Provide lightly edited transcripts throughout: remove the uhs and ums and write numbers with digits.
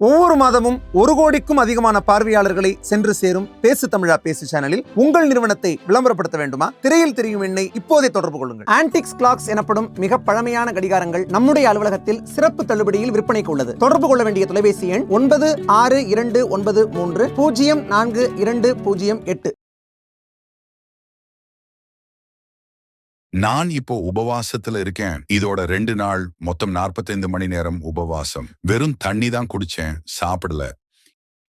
ஒவ்வொரு மாதமும் 1 கோடிக்கும் அதிகமான பார்வையாளர்களை சென்று சேரும் பேசு தமிழா பேசு சேனலில் உங்கள் நிறுவனத்தை விளம்பரப்படுத்த வேண்டுமா? திரையில் தெரியும் எண்ணை இப்போதே தொடர்பு கொள்ளுங்கள். ஆன்டிக்ஸ் கிளாக்ஸ் எனப்படும் மிக பழமையான கடிகாரங்கள் நம்முடைய அலுவலகத்தில் சிறப்பு தள்ளுபடியில் விற்பனைக்கு உள்ளது. தொடர்பு கொள்ள வேண்டிய தொலைபேசி எண் 9629304208. நான் இப்போ உபவாசத்துல இருக்கேன். இதோட 2 நாள் மொத்தம் 45 மணி நேரம் உபவாசம். வெறும் தண்ணி தான் குடிச்சேன், சாப்பிடல.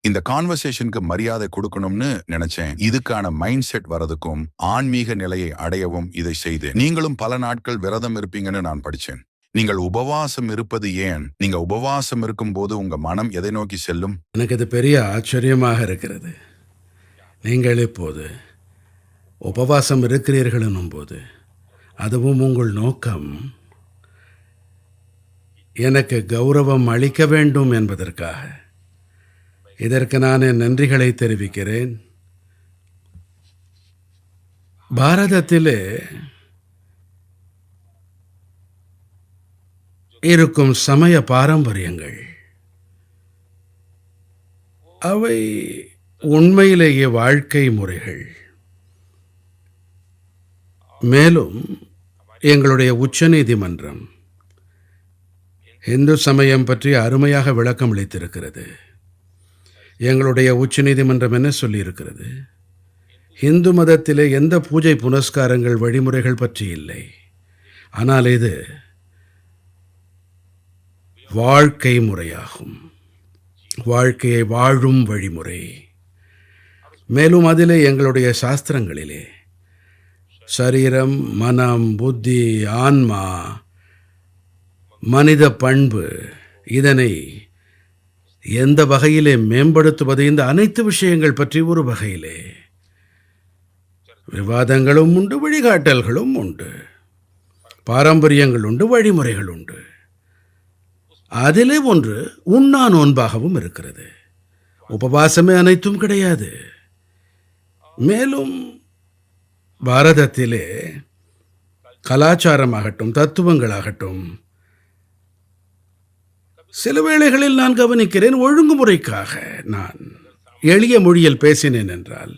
இந்த கான்வர்சேஷனுக்கு மரியாதை கொடுக்கணும்னு நினைச்சேன். இதுக்கான மைண்ட் செட் வரதுக்கும் ஆன்மீக நிலையை அடையவும் இதை செய்தேன். நீங்களும் பல நாட்கள் விரதம் இருப்பீங்கன்னு நான் படிச்சேன். நீங்கள் உபவாசம் இருப்பது ஏன்? நீங்க உபவாசம் இருக்கும் போது உங்க மனம் எதை நோக்கி செல்லும்? எனக்கு இது பெரிய ஆச்சரியமாக இருக்கிறது. நீங்கள் இப்போது உபவாசம் இருக்கிறீர்கள் என்னும் போது, அதுவும் உங்கள் நோக்கம் எனக்கு கௌரவம் அளிக்க வேண்டும் என்பதற்காக. இதற்கு நான் என் நன்றிகளை தெரிவிக்கிறேன். பாரதத்திலே இருக்கும் சமய பாரம்பரியங்கள் அவை உண்மையிலேயே வாழ்க்கை முறைகள். மேலும் எங்களுடைய உச்சநீதிமன்றம் இந்து சமயம் பற்றி அருமையாக விளக்கம் அளித்திருக்கிறது. எங்களுடைய உச்சநீதிமன்றம் என்ன சொல்லியிருக்கிறது? இந்து மதத்திலே எந்த பூஜை புனஸ்காரங்கள் வழிமுறைகள் பற்றி இல்லை. ஆனால் இது வாழ்க்கை முறையாகும், வாழ்க்கையை வாழும் வழிமுறை. மேலும் அதிலே எங்களுடைய சாஸ்திரங்களிலே சரீரம், மனம், புத்தி, ஆன்மா, மனித பண்பு, இதனை எந்த வகையிலே மேம்படுத்துவது, இந்த அனைத்து விஷயங்கள் பற்றி ஒரு வகையிலே விவாதங்களும் உண்டு, வழிகாட்டல்களும் உண்டு, பாரம்பரியங்கள் உண்டு, வழிமுறைகள் உண்டு. அதிலே ஒன்று உண்ணா நோன்பாகவும் இருக்கிறது. உபவாசமே அனைத்தும் கிடையாது. மேலும் பாரதத்திலே கலாச்சாரமாகட்டும், தத்துவங்களாகட்டும், சில வேளைகளில் நான் கவனிக்கிறேன், ஒழுங்குமுறைக்காக நான் எளிய மொழியில் பேசினேன் என்றால்,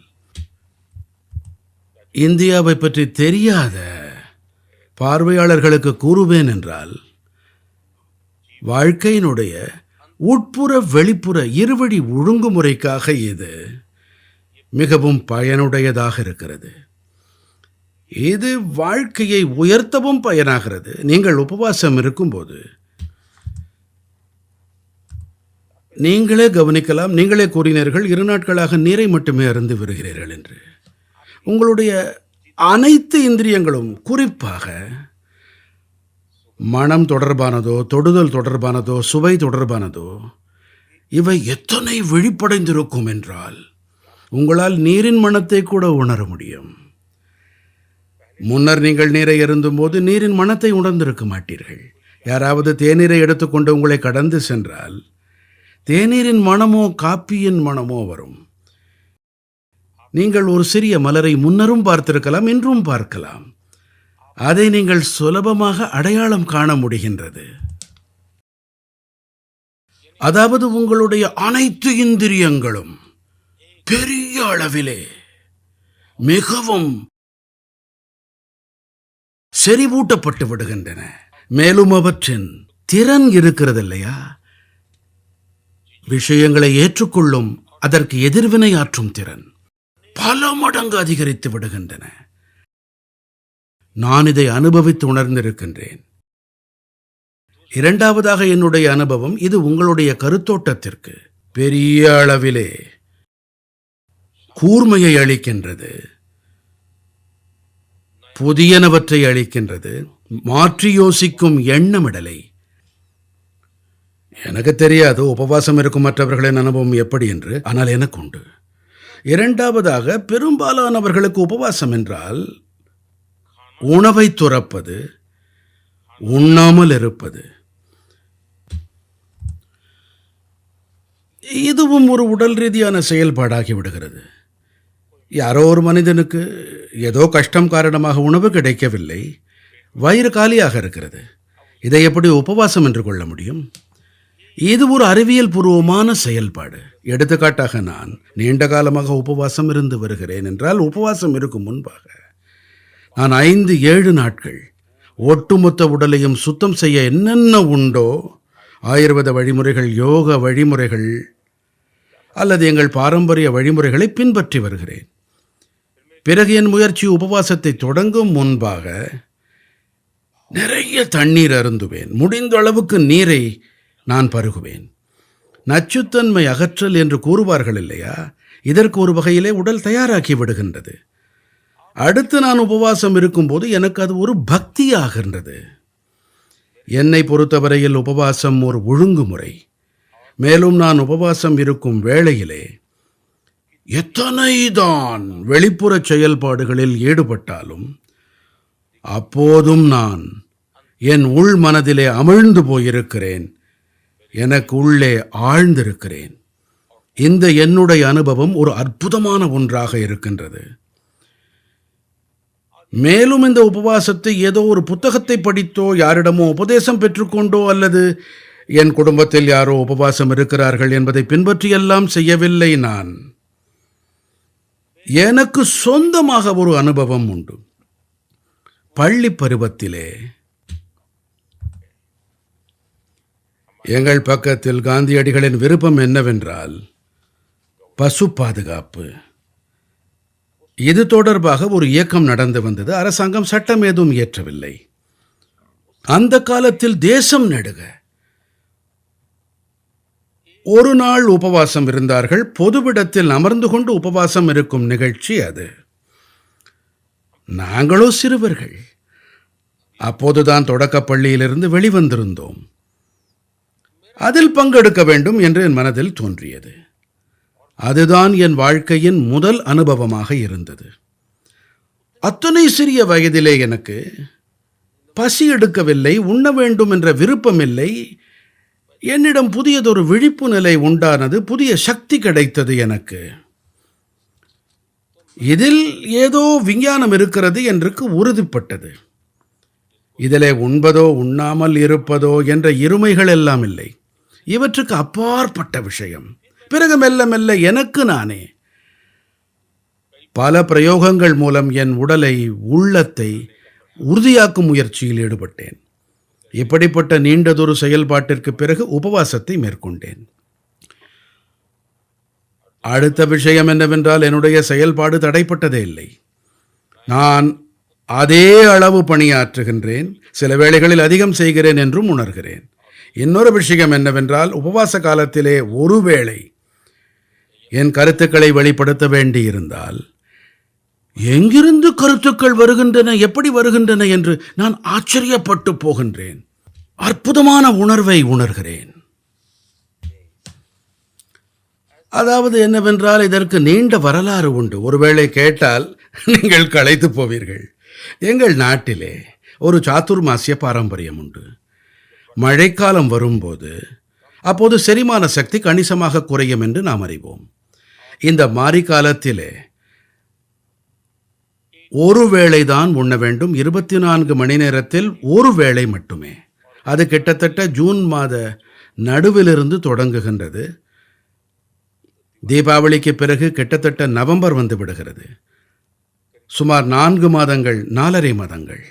இந்தியாவை பற்றி தெரியாத பார்வையாளர்களுக்கு கூறுவேன் என்றால், வாழ்க்கையினுடைய உட்புற வெளிப்புற இருவழி ஒழுங்குமுறைக்காக இது மிகவும் பயனுடையதாக இருக்கிறது. இது வாழ்க்கையை உயர்த்தவும் பயனாகிறது. நீங்கள் உபவாசம் இருக்கும்போது நீங்களே கவனிக்கலாம். நீங்களே கூறினீர்கள் 2 நாட்களாக நீரை மட்டுமே அருந்து வருகிறீர்கள் என்று. உங்களுடைய அனைத்து இந்திரியங்களும், குறிப்பாக மனம் தொடர்பானதோ, தொடுதல் தொடர்பானதோ, சுவை தொடர்பானதோ, இவை எத்தனை விழிப்படைந்திருக்கும் என்றால் உங்களால் நீரின் மணத்தை கூட உணர முடியும். முன்னர் நீங்கள் நீரை அருந்தும் போது நீரின் மணத்தை உணர்ந்திருக்க மாட்டீர்கள். யாராவது தேநீரை எடுத்துக்கொண்டு உங்களை கடந்து சென்றால் தேநீரின் மணமோ காப்பியின் மணமோ வரும். நீங்கள் ஒரு சிறிய மலரை முன்னரும் பார்த்திருக்கலாம், இன்றும் பார்க்கலாம். அதை நீங்கள் சுலபமாக அடையாளம் காண முடிகின்றது. அதாவது உங்களுடைய அனைத்து இந்திரியங்களும் பெரிய அளவிலே மிகவும் செறிவூட்டப்பட்டு விடுகின்றன. மேலும் அவற்றின் திறன் இருக்கிறது இல்லையா, விஷயங்களை ஏற்றுக்கொள்ளும், அதற்கு எதிர்வினை ஆற்றும் திறன் பல மடங்கு அதிகரித்து விடுகின்றன. நான் இதை அனுபவித்து உணர்ந்திருக்கின்றேன். இரண்டாவதாக, என்னுடைய அனுபவம் இது உங்களுடைய கருத்தோட்டத்திற்கு பெரிய அளவிலே கூர்மையை அளிக்கின்றது, புதியனவற்றை அளிக்கின்றது, மாற்றி யோசிக்கும் எண்ணமிடலை. எனக்கு தெரியாது உபவாசம் இருக்கும் மற்றவர்களின் அனுபவம் எப்படி என்று, ஆனால் எனக்கு உண்டு. இரண்டாவதாக, பெரும்பாலானவர்களுக்கு உபவாசம் என்றால் உணவை துறப்பது, உண்ணாமல் இருப்பது. இதுவும் ஒரு உடல் ரீதியான செயல்பாடாகி விடுகிறது. யாரோ ஒரு மனிதனுக்கு ஏதோ கஷ்டம் காரணமாக உணவு கிடைக்கவில்லை, வயிறு காலியாக இருக்கிறது. இதை எப்படி உபவாசம் என்று கொள்ள முடியும்? இது ஒரு அறிவியல் பூர்வமான செயல்பாடு. எடுத்துக்காட்டாக நான் நீண்ட காலமாக உபவாசம் இருந்து வருகிறேன் என்றால், உபவாசம் இருக்கும் முன்பாக நான் 5-7 நாட்கள் ஒட்டுமொத்த உடலையும் சுத்தம் செய்ய என்னென்ன உண்டோ, ஆயுர்வேத வழிமுறைகள், யோக வழிமுறைகள் அல்லது எங்கள் பாரம்பரிய வழிமுறைகளை பின்பற்றி வருகிறேன். பிறகு என் முயற்சி உபவாசத்தை தொடங்கும் முன்பாக நிறைய தண்ணீர் அருந்துவேன். முடிந்த அளவுக்கு நீரை நான் பருகுவேன். நச்சுத்தன்மை அகற்றல் என்று கூறுவார்கள் இல்லையா, இதற்கு ஒரு வகையிலே உடல் தயாராக்கி விடுகின்றது. அடுத்து நான் உபவாசம் இருக்கும்போது எனக்கு அது ஒரு பக்தியாகின்றது. என்னை பொறுத்தவரையில் உபவாசம் ஒரு ஒழுங்குமுறை. மேலும் நான் உபவாசம் இருக்கும் வேளையிலே எத்தனைதான் வெளிப்புற செயல்பாடுகளில் ஈடுபட்டாலும் அப்போதும் நான் என் உள் மனதிலே அமிழ்ந்து போயிருக்கிறேன். எனக்கு உள்ளே ஆழ்ந்திருக்கிறேன். இந்த என்னுடைய அனுபவம் ஒரு அற்புதமான ஒன்றாக இருக்கின்றது. மேலும் இந்த உபவாசத்தை ஏதோ ஒரு புத்தகத்தை படித்தோ, யாரிடமோ உபதேசம் பெற்றுக்கொண்டோ, அல்லது என் குடும்பத்தில் யாரோ உபவாசம் இருக்கிறார்கள் என்பதை பின்பற்றியெல்லாம் செய்யவில்லை. நான் எனக்கு சொந்தமாக ஒரு அனுபவம் உண்டு. பள்ளி பருவத்திலே எங்கள் பக்கத்தில் காந்தியடிகளின் விருப்பம் என்னவென்றால் பசு பாதுகாப்பு. இது தொடர்பாக ஒரு இயக்கம் நடந்து வந்தது. அரசாங்கம் சட்டம் ஏதும் இயற்றவில்லை. அந்த காலத்தில் தேசம் நெடுக ஒரு நாள் உபவாசம் இருந்தார்கள். பொதுவிடத்தில் அமர்ந்து கொண்டு உபவாசம் இருக்கும் நிகழ்ச்சி அது. நாங்களோ சிறுவர்கள். அப்போதுதான் தொடக்கப் பள்ளியிலிருந்து வெளிவந்திருந்தோம். அதில் பங்கெடுக்க வேண்டும் என்று என் மனதில் தோன்றியது. அதுதான் என் வாழ்க்கையின் முதல் அனுபவமாக இருந்தது. அத்தனை சிறிய வயதிலே எனக்கு பசி எடுக்கவில்லை, உண்ண வேண்டும் என்ற விருப்பமில்லை. என்னிடம் புதியதொரு விழிப்பு நிலை உண்டானது, புதிய சக்தி கிடைத்தது எனக்கு. இதில் ஏதோ விஞ்ஞானம் இருக்கிறது என்று உறுதிப்பட்டது. இதிலே உண்பதோ உண்ணாமல் இருப்பதோ என்ற இருமைகள் எல்லாம் இல்லை. இவற்றுக்கு அப்பாற்பட்ட விஷயம். பிறகு மெல்ல மெல்ல எனக்கு நானே பல பிரயோகங்கள் மூலம் என் உடலை, உள்ளத்தை உறுதியாக்கும் முயற்சியில் ஈடுபட்டேன். இப்படிப்பட்ட நீண்டதொரு செயல்பாட்டிற்கு பிறகு உபவாசத்தை மேற்கொண்டேன். அடுத்த விஷயம் என்னவென்றால், என்னுடைய செயல்பாடு தடைப்பட்டதே இல்லை. நான் அதே அளவு பணியாற்றுகின்றேன், சில வேளைகளில் அதிகம் செய்கிறேன் என்றும் உணர்கிறேன். இன்னொரு விஷயம் என்னவென்றால், உபவாச காலத்திலே ஒருவேளை என் கருத்துக்களை வெளிப்படுத்த வேண்டியிருந்தால், எங்கிருந்து கருத்துக்கள் வருகின்றன, எப்படி வருகின்றன என்று நான் ஆச்சரியப்பட்டு போகின்றேன். அற்புதமான உணர்வை உணர்கிறேன். அதாவது என்னவென்றால், இதற்கு நீண்ட வரலாறு உண்டு. ஒருவேளை கேட்டால் நீங்கள் களைத்து போவீர்கள். எங்கள் நாட்டிலே ஒரு சாதுர்மாசிய பாரம்பரியம் உண்டு. மழைக்காலம் வரும்போது அப்போது செரிமான சக்தி கணிசமாக குறையும் என்று நாம் அறிவோம். இந்த மாரி காலத்திலே ஒரு வேளை தான் உண்ண வேண்டும். 24 மணி நேரத்தில் ஒரு வேளை மட்டுமே. அது கிட்டத்தட்ட ஜூன் மாத நடுவிலிருந்து தொடங்குகின்றது. தீபாவளிக்கு பிறகு கிட்டத்தட்ட நவம்பர் வந்து விடுகிறது. சுமார் 4 மாதங்கள், 4.5 மாதங்கள்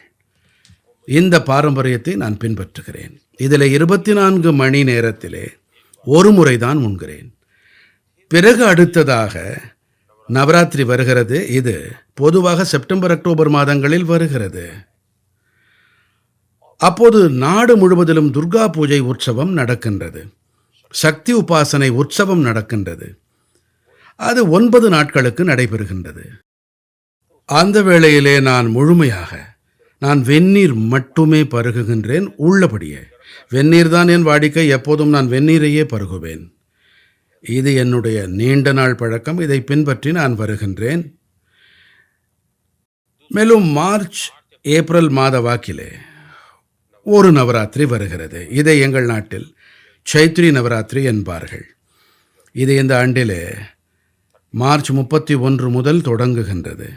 இந்த பாரம்பரியத்தை நான் பின்பற்றுகிறேன். இதில் 24 மணி நேரத்திலே ஒரு முறை தான் உண்கிறேன். பிறகு அடுத்ததாக நவராத்திரி வருகிறது. இது பொதுவாக செப்டம்பர், அக்டோபர் மாதங்களில் வருகிறது. அப்போது நாடு முழுவதிலும் துர்கா பூஜை உற்சவம் நடக்கின்றது. சக்தி உபாசனை உற்சவம் நடக்கின்றது. அது 9 நாட்களுக்கு நடைபெறுகின்றது. அந்த வேளையிலே நான் முழுமையாக வெந்நீர் மட்டுமே பருகுகின்றேன். உள்ளபடியே வெந்நீர் தான் என் வாடிக்கை. எப்போதும் நான் வெந்நீரையே பருகுவேன். இது என்னுடைய நீண்ட நாள் பழக்கம். இதை பின்பற்றி நான் வருகின்றேன். மேலும் மார்ச், ஏப்ரல் மாத வாக்கிலே ஒரு நவராத்திரி வருகிறது. இதை எங்கள் நாட்டில் சைத்ரி நவராத்திரி என்பார்கள். இது இந்த ஆண்டிலே மார்ச் 31 முதல் தொடங்குகின்றது.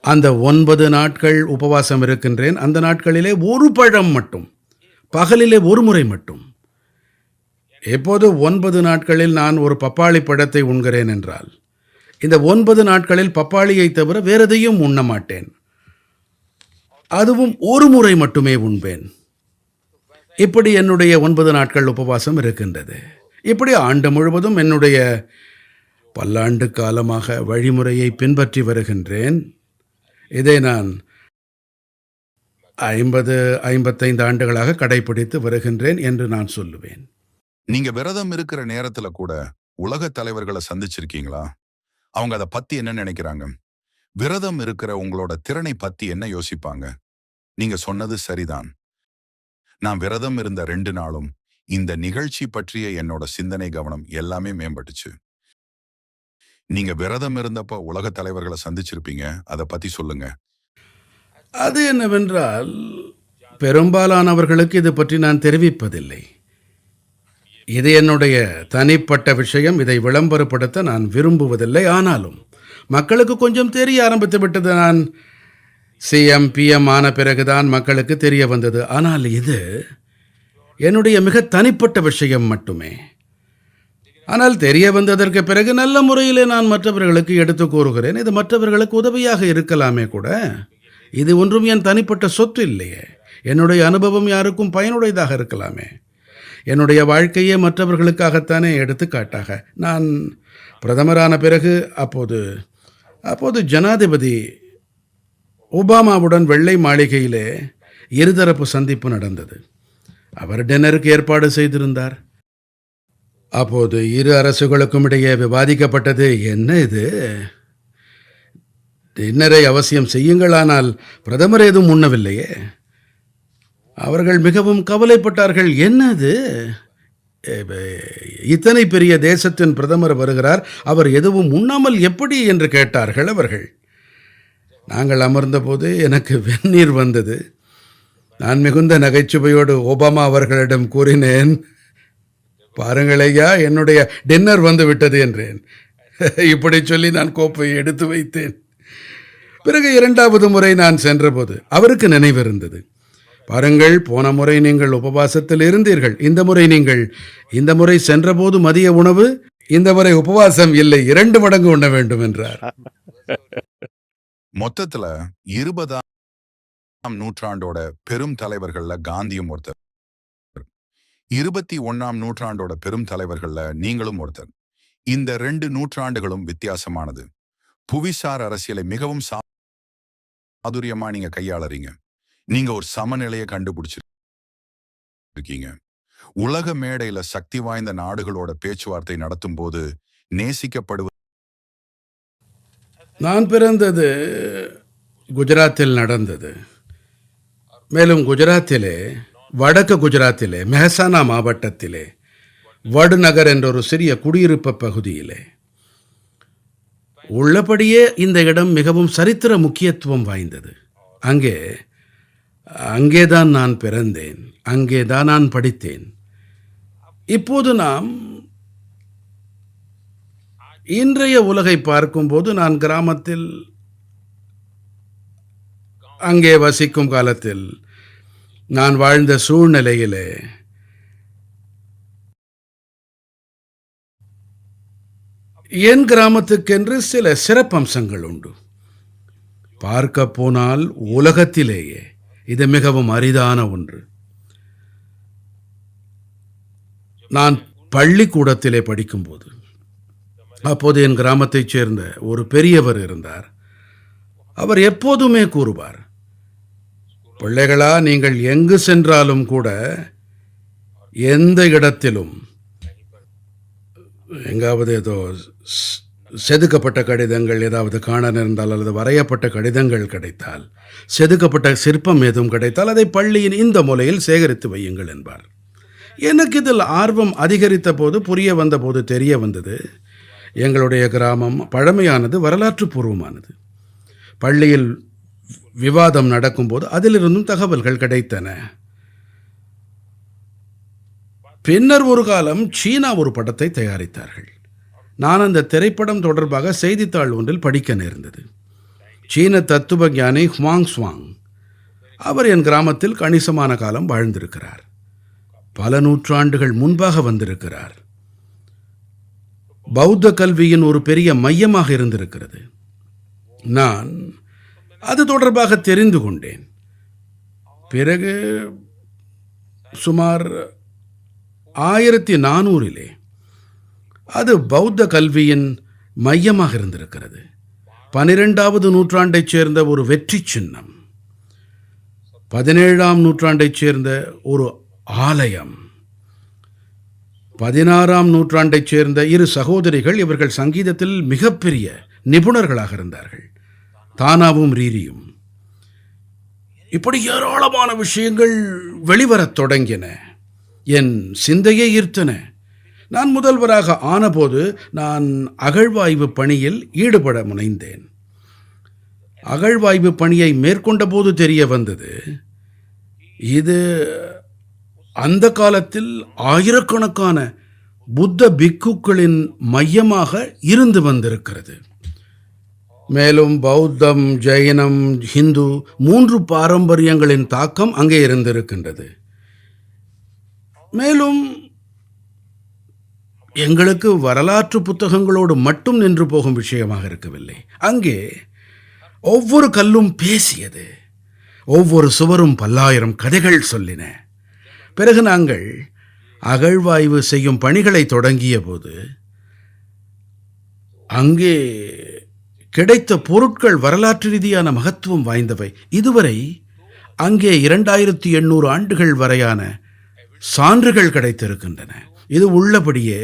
அந்த 9 நாட்கள் உபவாசம் இருக்கின்றேன். அந்த நாட்களிலே ஒரு பழம் மட்டும், பகலிலே ஒரு முறை மட்டும். எப்போது 9 நாட்களில் நான் ஒரு பப்பாளி பழத்தை உண்கிறேன் என்றால், இந்த 9 நாட்களில் பப்பாளியை தவிர வேறெதையும் உண்ண மாட்டேன். அதுவும் ஒரு முறை மட்டுமே உண்பேன். இப்படி என்னுடைய 9 நாட்கள் உபவாசம் இருக்கின்றது. இப்படி ஆண்டு முழுவதும் என்னுடைய பல்லாண்டு காலமாக வழிமுறையை பின்பற்றி வருகின்றேன். இதை நான் 55 ஆண்டுகளாக கடைபிடித்து வருகின்றேன் என்று நான் சொல்லுவேன். நீங்க விரதம் இருக்கிற நேரத்துல கூட உலக தலைவர்களை சந்திச்சிருக்கீங்களா? அவங்க அதை பத்தி என்ன நினைக்கிறாங்க? விரதம் இருக்கிற உங்களோட திறனை பத்தி என்ன யோசிப்பாங்க? நீங்க சொன்னது சரிதான். நான் விரதம் இருந்த 2 நாளும் இந்த நிகழ்ச்சி பற்றிய என்னோட சிந்தனை கவனம் எல்லாமே மேம்பட்டுச்சு. நீங்க விரதம் இருந்தப்ப உலக தலைவர்களை சந்திச்சிருப்பீங்க, அதை பத்தி சொல்லுங்க. அது என்னவென்றால், பெரும்பாலானவர்களுக்கு இது பற்றி நான் தெரிவிப்பதில்லை. இது என்னுடைய தனிப்பட்ட விஷயம். இதை விளம்பரப்படுத்த நான் விரும்புவதில்லை. ஆனாலும் மக்களுக்கு கொஞ்சம் தெரிய ஆரம்பித்து விட்டது. நான் சிஎம் பிஎம் ஆன பிறகுதான் மக்களுக்கு தெரிய வந்தது. ஆனால் இது என்னுடைய மிக தனிப்பட்ட விஷயம் மட்டுமே. ஆனால் தெரிய வந்ததற்கு பிறகு நல்ல முறையிலே நான் மற்றவர்களுக்கு எடுத்து கூறுகிறேன். இது மற்றவர்களுக்கு உதவியாக இருக்கலாமே கூட. இது ஒன்றும் என் தனிப்பட்ட சொத்து இல்லையே. என்னுடைய அனுபவம் யாருக்கும் பயனுடையதாக இருக்கலாமே. என்னுடைய வாழ்க்கையே மற்றவர்களுக்காகத்தானே. எடுத்துக்காட்டாக நான் பிரதமரான பிறகு அப்போது ஜனாதிபதி ஒபாமாவுடன் வெள்ளை மாளிகையிலே இருதரப்பு சந்திப்பு நடந்தது. அவர் டின்னருக்கு ஏற்பாடு செய்திருந்தார். அப்போது இரு அரசுகளுக்கும் இடையே விவாதிக்கப்பட்டது, என்ன இது, டின்னரை அவசியம் செய்யுங்கள், ஆனால் பிரதமர் ஏதும் உண்ணவில்லையே. அவர்கள் மிகவும் கவலைப்பட்டார்கள். என்னது, இத்தனை பெரிய தேசத்தின் பிரதமர் வருகிறார், அவர் எதுவும் உண்ணாமல் எப்படி என்று கேட்டார்கள் அவர்கள். நாங்கள் அமர்ந்தபோது எனக்கு வெந்நீர் வந்தது. நான் மிகுந்த நகைச்சுவையோடு ஒபாமா அவர்களிடம் கூறினேன், பாருங்களையா, என்னுடைய டின்னர் வந்து விட்டது என்றேன். இப்படி சொல்லி நான் கோப்பையை எடுத்து வைத்தேன். பிறகு 2வது முறை நான் சென்றபோது அவருக்கு நினைவிருந்தது. பாருங்கள், போன முறை நீங்கள் உபவாசத்தில் இருந்தீர்கள், இந்த முறை சென்றபோது மதிய உணவு, இந்த முறை உபவாசம் இல்லை, 2 மடங்கு உண்ண வேண்டும் என்றார். மொத்தத்துல 20ஆம் நூற்றாண்டோட பெரும் தலைவர்கள்ல காந்தியும் ஒருத்தர், 21ஆம் நூற்றாண்டோட பெரும் தலைவர்கள்ல நீங்களும் ஒருத்தர். இந்த 2 நூற்றாண்டுகளும் வித்தியாசமானது. புவிசார் அரசியலை மிகவும் சாதுரியமா நீங்க கையாளறீங்க. நீங்க ஒரு சமநிலையை கண்டுபிடிச்சிருக்கீங்க. உலக மேடையில சக்தி வாய்ந்த நாடுகளோட பேச்சுவார்த்தை நடத்தும் போது நேசிக்கப்படுவது. நான் பிறந்தது குஜராத்தில் நடந்தது. மேலும் குஜராத்திலே, வடக்கு குஜராத்திலே, மெஹசானா மாவட்டத்திலே வடுநகர் என்ற ஒரு சிறிய குடியிருப்பு பகுதியிலே உள்ளபடியே இந்த இடம் மிகவும் சரித்திர முக்கியத்துவம் வாய்ந்தது. அங்கேதான் நான் பிறந்தேன், அங்கேதான் நான் படித்தேன். இப்போது நாம் இன்றைய உலகை பார்க்கும்போது, நான் கிராமத்தில் அங்கே வசிக்கும் காலத்தில் நான் வாழ்ந்த சூழ்நிலையிலே என் கிராமத்துக்கென்று சில சிறப்பம்சங்கள் உண்டு. பார்க்க போனால் உலகத்திலேயே இது மிகவும் அரிதான ஒன்று. நான் பள்ளிக்கூடத்திலே படிக்கும்போது, அப்போது என் கிராமத்தைச் சேர்ந்த ஒரு பெரியவர் இருந்தார். அவர் எப்போதுமே கூறுவார், பிள்ளைகளா, நீங்கள் எங்கு சென்றாலும் கூட, எந்த இடத்திலும் எங்காவது ஏதோ செதுக்கப்பட்ட கடிதங்கள் ஏதாவது காண நேர்ந்தால், அல்லது வரையப்பட்ட கடிதங்கள் கிடைத்தால், செதுக்கப்பட்ட சிற்பம் ஏதும் கிடைத்தால், அதை பள்ளியின் இந்த மூலையில் சேகரித்து வையுங்கள் என்பார். எனக்கு இதில் ஆர்வம் அதிகரித்த போது, புரிய வந்த போது தெரிய வந்தது, எங்களுடைய கிராமம் பழமையானது, வரலாற்று பூர்வமானது. பள்ளியில் விவாதம் நடக்கும்போது அதிலிருந்தும் தகவல்கள் கிடைத்தன. பின்னர் ஒரு காலம் சீனா ஒரு படத்தை தயாரித்தார்கள். நான் அந்த திரைப்படம் தொடர்பாக செய்தித்தாள் ஒன்றில் படிக்க நேர்ந்தது. சீன தத்துவ ஞானி ஹுவாங் சுவாங், அவர் என் கிராமத்தில் கணிசமான காலம் வாழ்ந்திருக்கிறார். பல நூற்றாண்டுகள் முன்பாக வந்திருக்கிறார். பௌத்த கல்வியின் ஒரு பெரிய மையமாக இருந்திருக்கிறது. நான் அது தொடர்பாக தெரிந்து கொண்டேன். பிறகு சுமார் 1400 அது பௌத்த கல்வியின் மையமாக இருந்திருக்கிறது. 12வது நூற்றாண்டைச் சேர்ந்த ஒரு வெற்றி சின்னம், 17ஆம் நூற்றாண்டைச் சேர்ந்த ஒரு ஆலயம், 16ஆம் நூற்றாண்டைச் சேர்ந்த 2 சகோதரிகள். இவர்கள் சங்கீதத்தில் மிகப்பெரிய நிபுணர்களாக இருந்தார்கள், தானாவும் ரீரியும். இப்படி ஏராளமான விஷயங்கள் வெளிவரத் தொடங்கின, என் சிந்தையை ஈர்த்தன. நான் முதல்வராக ஆனபோது நான் அகழ்வாய்வு பணியில் ஈடுபட முனைந்தேன். அகழ்வாய்வு பணியை மேற்கொண்ட போது தெரிய வந்தது, இது அந்த காலத்தில் ஆயிரக்கணக்கான புத்த பிக்குகளின் மையமாக இருந்து வந்திருக்கிறது. மேலும் பௌத்தம், ஜெயினம், ஹிந்து 3 பாரம்பரியங்களின் தாக்கம் அங்கே இருந்திருக்கின்றது. மேலும் எங்களுக்கு வரலாற்று புத்தகங்களோடு மட்டும் நின்று போகும் விஷயமாக இருக்கவில்லை. அங்கே ஒவ்வொரு கல்லும் பேசியது, ஒவ்வொரு சுவரும் பல்லாயிரம் கதைகள் சொல்லின. பிறகு நாங்கள் அகழ்வாய்வு செய்யும் பணிகளை தொடங்கிய போது அங்கே கிடைத்த பொருட்கள் வரலாற்று ரீதியான மகத்துவம் வாய்ந்தவை. இதுவரை அங்கே 2800 ஆண்டுகள் வரையான சான்றுகள் கிடைத்திருக்கின்றன. இது உள்ளபடியே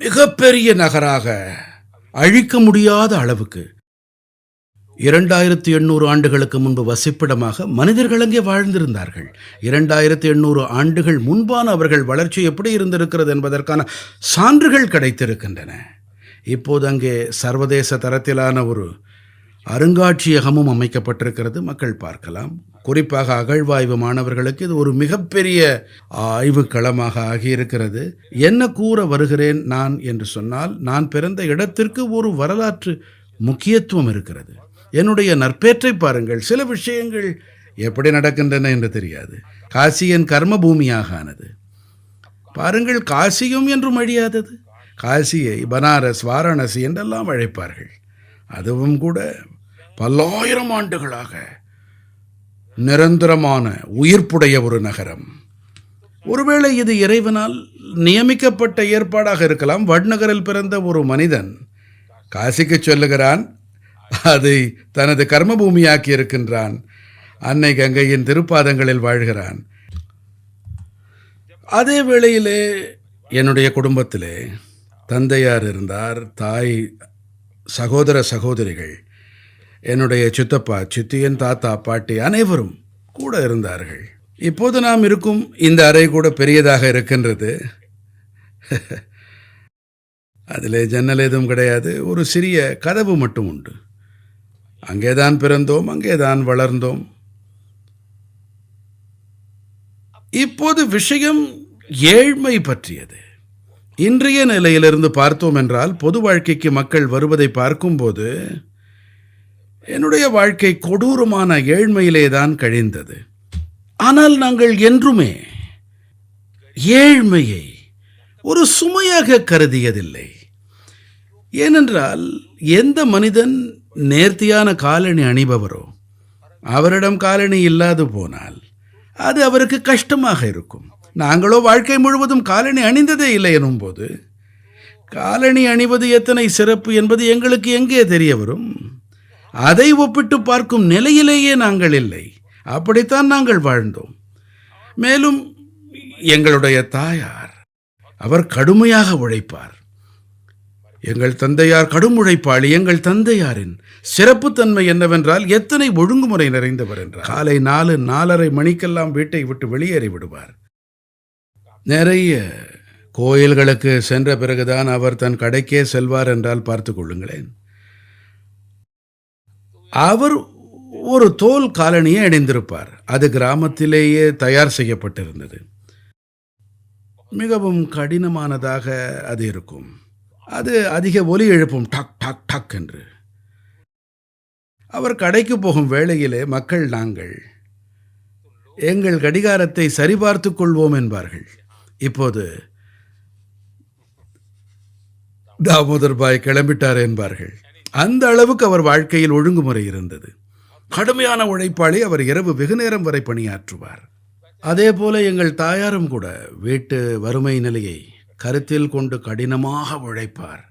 மிகப்பெரிய நகராக, அழிக்க முடியாத அளவுக்கு 2800 ஆண்டுகளுக்கு முன்பு வசிப்பிடமாக மனிதர்கள் அங்கே வாழ்ந்திருந்தார்கள். 2800 ஆண்டுகள் முன்பான அவர்கள் வளர்ச்சி எப்படி இருந்திருக்கிறது என்பதற்கான சான்றுகள் கிடைத்திருக்கின்றன. இப்போது அங்கே சர்வதேச தரத்திலான ஒரு அருங்காட்சியகமும் அமைக்கப்பட்டிருக்கிறது, மக்கள் பார்க்கலாம். குறிப்பாக அகழ்வாய்வு மாணவர்களுக்கு இது ஒரு மிகப்பெரிய ஆய்வு களமாக ஆகியிருக்கிறது. என்ன கூற வருகிறேன் நான் என்று சொன்னால், நான் பிறந்த இடத்திற்கு ஒரு வரலாற்று முக்கியத்துவம் இருக்கிறது. என்னுடைய நற்பேற்றை பாருங்கள். சில விஷயங்கள் எப்படி நடக்கின்றன என்று தெரியாது. காசி என் கர்ம பூமியாக ஆனது. பாருங்கள், காசியும் என்றும் அழியாதது. காசியை பனாரஸ், வாரணாசி என்றெல்லாம் அழைப்பார்கள். அதுவும் கூட பல்லாயிரம் ஆண்டுகளாக நிரந்தரமான உயிர்ப்புடைய ஒரு நகரம். ஒருவேளை இது இறைவனால் நியமிக்கப்பட்ட ஏற்பாடாக இருக்கலாம். வட்நகரில் பிறந்த ஒரு மனிதன் காசிக்கு சொல்லுகிறான், அதை தனது கர்மபூமியாக்கி இருக்கின்றான். அன்னை கங்கையின் திருப்பாதங்களில் வாழ்கிறான். அதே வேளையிலே என்னுடைய குடும்பத்திலே தந்தையார் இருந்தார், தாய், சகோதர சகோதரிகள், என்னுடைய சித்தப்பா, சித்தியன், தாத்தா, பாட்டி அனைவரும் கூட இருந்தார்கள். இப்போது நாம் இருக்கும் இந்த அறை கூட பெரியதாக இருக்கின்றது. அதிலே ஜன்னல் எதுவும் கிடையாது, ஒரு சிறிய கதவு மட்டும் உண்டு. அங்கேதான் பிறந்தோம், அங்கேதான் வளர்ந்தோம். இப்போது விஷயம் ஏழ்மை பற்றியது. இன்றைய நிலையிலிருந்து பார்த்தோம் என்றால், பொது வாழ்க்கைக்கு மக்கள் வருவதை பார்க்கும்போது என்னுடைய வாழ்க்கை கொடூரமான ஏழ்மையிலே தான் கழிந்தது. ஆனால் நாங்கள் என்றுமே ஏழ்மையை ஒரு சுமையாக கருதியதில்லை. ஏனென்றால் எந்த மனிதன் நேர்த்தியான காலணி அணிபவரோ அவரிடம் காலணி இல்லாது போனால் அது அவருக்கு கஷ்டமாக இருக்கும். நாங்களோ வாழ்க்கை முழுவதும் காலணி அணிந்ததே இல்லை எனும் போது காலணி அணிவது எத்தனை சிறப்பு என்பது எங்களுக்கு எங்கே தெரிய வரும்? அதை ஒப்பிட்டு பார்க்கும் நிலையிலேயே நாங்கள் இல்லை. அப்படித்தான் நாங்கள் வாழ்ந்தோம். மேலும் எங்களுடைய தாயார், அவர் கடுமையாக உழைப்பார். எங்கள் தந்தையார் கடும் உழைப்பாளி. எங்கள் தந்தையாரின் சிறப்புத்தன்மை என்னவென்றால், எத்தனை ஒழுங்குமுறை நிறைந்தவர் என்றால், காலை 4-4:30 மணிக்கெல்லாம் வீட்டை விட்டு வெளியேறி விடுவார். நிறைய கோயில்களுக்கு சென்ற பிறகுதான் அவர் தன் கடைக்கே செல்வார் என்றால் பார்த்து கொள்ளுங்களேன். அவர் ஒரு தோல் காலணியை அணிந்திருப்பார். அது கிராமத்திலேயே தயார் செய்யப்பட்டிருந்தது. மிகவும் கடினமானதாக அது இருக்கும். அது அதிக ஒலி எழுப்பும், டக் டக் டக் என்று. அவர் கடைக்கு போகும் வேளையிலே மக்கள் நாங்கள் எங்கள் கடிகாரத்தை சரிபார்த்துக் கொள்வோம் என்பார்கள். இப்போது தாமோதர் பாய் கிளம்பிட்டார் என்பார்கள். அந்த அளவுக்கு அவர் வாழ்க்கையில் ஒழுங்குமுறை இருந்தது. கடுமையான உழைப்பாளி. அவர் இரவு வெகுநேரம் வரை பணியாற்றுவார். அதே போல எங்கள் தாயாரும் கூட வீட்டு வறுமை நிலையை கருத்தில் கொண்டு கடினமாக உழைப்பார்.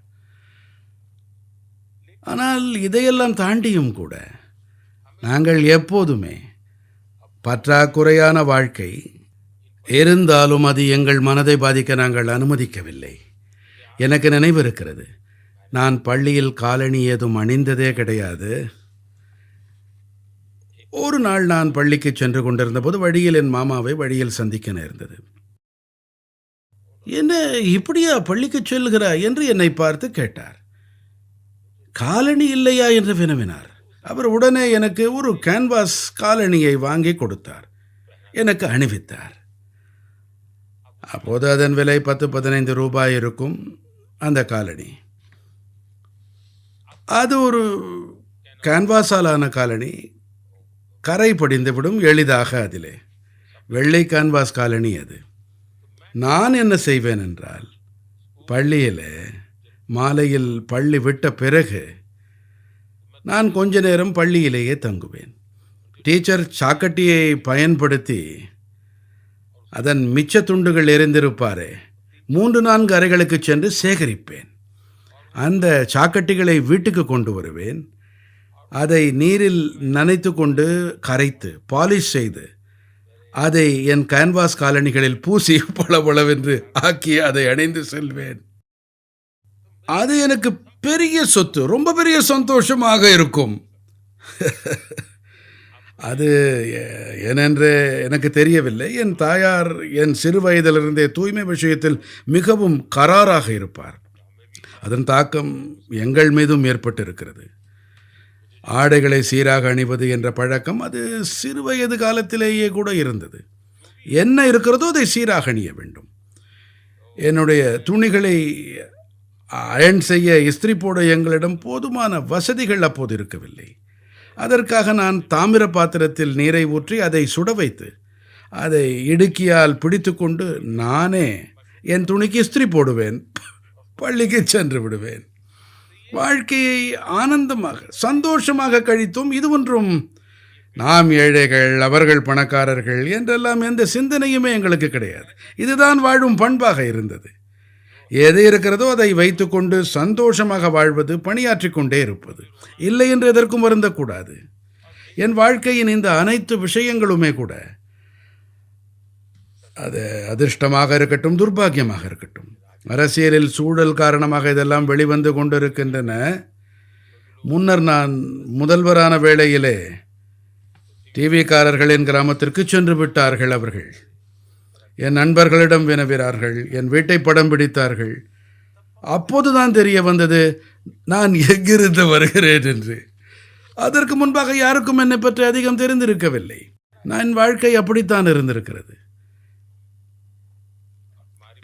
ஆனால் இதையெல்லாம் தாண்டியும் கூட நாங்கள் எப்போதுமே பற்றாக்குறையான வாழ்க்கை இருந்தாலும் அது எங்கள் மனதை பாதிக்க நாங்கள் அனுமதிக்கவில்லை. எனக்கு நினைவிருக்கிறது, நான் பள்ளியில் காலணி ஏதும் அணிந்ததே கிடையாது. ஒரு நாள் நான் பள்ளிக்கு சென்று கொண்டிருந்த போது வழியில் என் மாமாவை வழியில் சந்திக்க நேர்ந்தது. என்ன, இப்படியா பள்ளிக்கு செல்கிறாய் என்று என்னை பார்த்து கேட்டார். காலணி இல்லையா என்று வினவினார். அவர் உடனே எனக்கு ஒரு கேன்வாஸ் காலணியை வாங்கி கொடுத்தார். எனக்கு அணிவித்தார். அப்போது அதன் விலை 10-15 ரூபாய் இருக்கும். அந்த காலணி அது ஒரு கேன்வாஸாலான காலணி. கரை படிந்துவிடும் எளிதாக. அதிலே வெள்ளை கேன்வாஸ் காலணி அது. நான் என்ன செய்வேன் என்றால், பள்ளியில் மாலையில் பள்ளி விட்ட பிறகு நான் கொஞ்ச நேரம் பள்ளியிலேயே தங்குவேன். டீச்சர் சாக்கட்டியை பயன்படுத்தி அதன் மிச்ச துண்டுகள் எரிந்திருப்பாரே, 3-4 அறைகளுக்கு சென்று சேகரிப்பேன். அந்த சாக்கட்டிகளை வீட்டுக்கு கொண்டு வருவேன். அதை நீரில் நனைத்து கொண்டு கரைத்து பாலிஷ் செய்து அதை என் கேன்வாஸ் காலணிகளில் பூசி பளபளவென்று ஆக்கி அதை அணிந்து செல்வேன். அது எனக்கு பெரிய சொத்து, ரொம்ப பெரிய சந்தோஷமாக இருக்கும். அது ஏனென்று எனக்கு தெரியவில்லை. என் தாயார் என் சிறு வயதிலிருந்தே தூய்மை விஷயத்தில் மிகவும் கராராக இருப்பார். அதன் தாக்கம் எங்கள் மீதும் ஏற்பட்டிருக்கிறது. ஆடைகளை சீராக அணிவது என்ற பழக்கம் அது சிறு வயது காலத்திலேயே கூட இருந்தது. என்ன இருக்கிறதோ அதை சீராக அணிய வேண்டும். என்னுடைய துணிகளை அயர்ன் செய்ய, இஸ்திரி போட எங்களிடம் போதுமான வசதிகள் அப்போது இருக்கவில்லை. அதற்காக நான் தாமிர பாத்திரத்தில் நீரை ஊற்றி அதை சுட வைத்து அதை இடுக்கியால் பிடித்து கொண்டு நானே என் துணிக்கு இஸ்திரி போடுவேன். பள்ளிக்கு சென்று விடுவேன். வாழ்க்கையை ஆனந்தமாக சந்தோஷமாக கழித்தோம். இது ஒன்றும் நாம் ஏழைகள் அவர்கள் பணக்காரர்கள் என்றெல்லாம் எந்த சிந்தனையுமே எங்களுக்கு கிடையாது. இதுதான் வாழும் பண்பாக இருந்தது. எது இருக்கிறதோ அதை வைத்துக்கொண்டு சந்தோஷமாக வாழ்வது, பணியாற்றி கொண்டே இருப்பது, இல்லை என்று எதற்கும் வருந்தக்கூடாது. என் வாழ்க்கையின் இந்த அனைத்து விஷயங்களுமே கூட, அது அதிர்ஷ்டமாக இருக்கட்டும் துர்பாக்கியமாக இருக்கட்டும், அரசியலில் சூழல் காரணமாக இதெல்லாம் வெளிவந்து கொண்டிருக்கின்றன. முன்னர் நான் முதல்வரான வேளையிலே டிவிக்காரர்களின் கிராமத்திற்கு சென்று விட்டார்கள். அவர்கள் என் நண்பர்களிடம் வினவினார்கள், என் வீட்டை படம் பிடித்தார்கள். அப்போதுதான் தெரிய வந்தது நான் எங்கிருந்து வருகிறேன் என்று. அதற்கு முன்பாக யாருக்கும் என்னை பற்றி அதிகம் தெரிந்திருக்கவில்லை. நான் வாழ்க்கை அப்படித்தான் இருந்திருக்கிறது.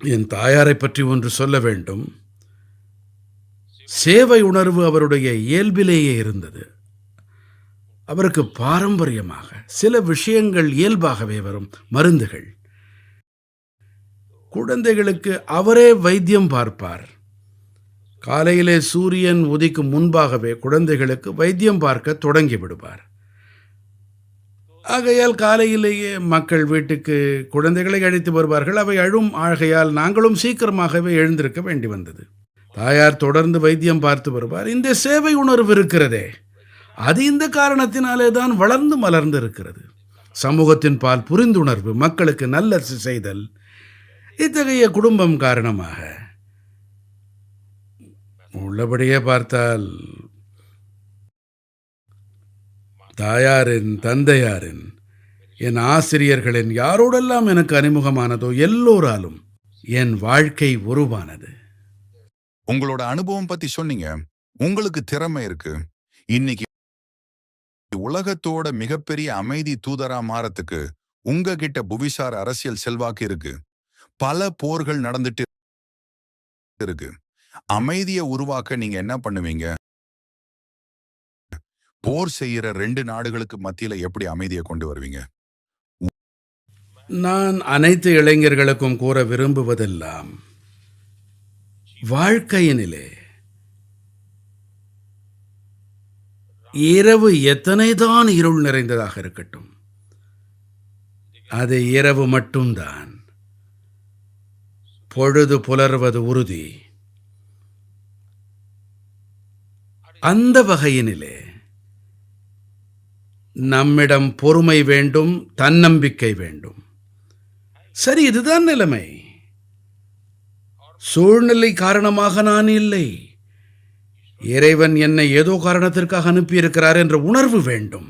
என் தாயாரை பற்றி ஒன்று சொல்ல வேண்டும். சேவை உணர்வு அவருடைய இயல்பிலேயே இருந்தது. அவருக்கு பாரம்பரியமாக சில விஷயங்கள் இயல்பாகவே வரும். மருந்துகள், குழந்தைகளுக்கு அவரே வைத்தியம் பார்ப்பார். காலையிலே சூரியன் உதிக்கும் முன்பாகவே குழந்தைகளுக்கு வைத்தியம் பார்க்க தொடங்கி விடுவார். ஆகையால் காலையிலேயே மக்கள் வீட்டுக்கு குழந்தைகளை அழைத்து வருவார்கள். அவை அழும். ஆகையால் நாங்களும் சீக்கிரமாகவே எழுந்திருக்க வேண்டி வந்தது. தாயார் தொடர்ந்து வைத்தியம் பார்த்து வருவார். இந்த சேவை உணர்வு இருக்கிறதே, அது இந்த காரணத்தினாலே தான் வளர்ந்து மலர்ந்து இருக்கிறது. சமூகத்தின் பால் புரிந்துணர்வு, மக்களுக்கு நல்லது செய்தல், இத்தகைய குடும்பம் காரணமாக உள்ளபடியே பார்த்தால் தாயாரின், தந்தையாரின், என் ஆசிரியர்களின், யாரோடெல்லாம் எனக்கு அறிமுகமானதோ எல்லோராலும் என் வாழ்க்கை உருவானது. உங்களோட அனுபவம் பத்தி சொன்னீங்க. உங்களுக்கு திறமை இருக்கு. இன்னைக்கு உலகத்தோட மிகப்பெரிய அமைதி தூதரா மாறத்துக்கு உங்ககிட்ட புவிசார் அரசியல் செல்வாக்கு இருக்கு. பல போர்கள் நடந்துட்டு இருக்கு. அமைதியை உருவாக்க நீங்க என்ன பண்ணுவீங்க? போர் செய்யற 2 நாடுகளுக்கு மத்தியில எப்படி அமைதியை கொண்டு வருவீங்க? நான் அனைத்து இளைஞர்களுக்கும் கூற விரும்புவதெல்லாம், வாழ்க்கையினிலே இரவு எத்தனைதான் இருள் நிறைந்ததாக இருக்கட்டும், அது இரவு மட்டும்தான். பொழுது புலர்வது உறுதி. அந்த வகையினிலே நம்மிடம் பொறுமை வேண்டும், தன்னம்பிக்கை வேண்டும். சரி, இதுதான் நிலைமை. சூழ்நிலை காரணமாக நான் இல்லை, இறைவன் என்னை ஏதோ காரணத்திற்காக அனுப்பியிருக்கிறார் என்ற உணர்வு வேண்டும்.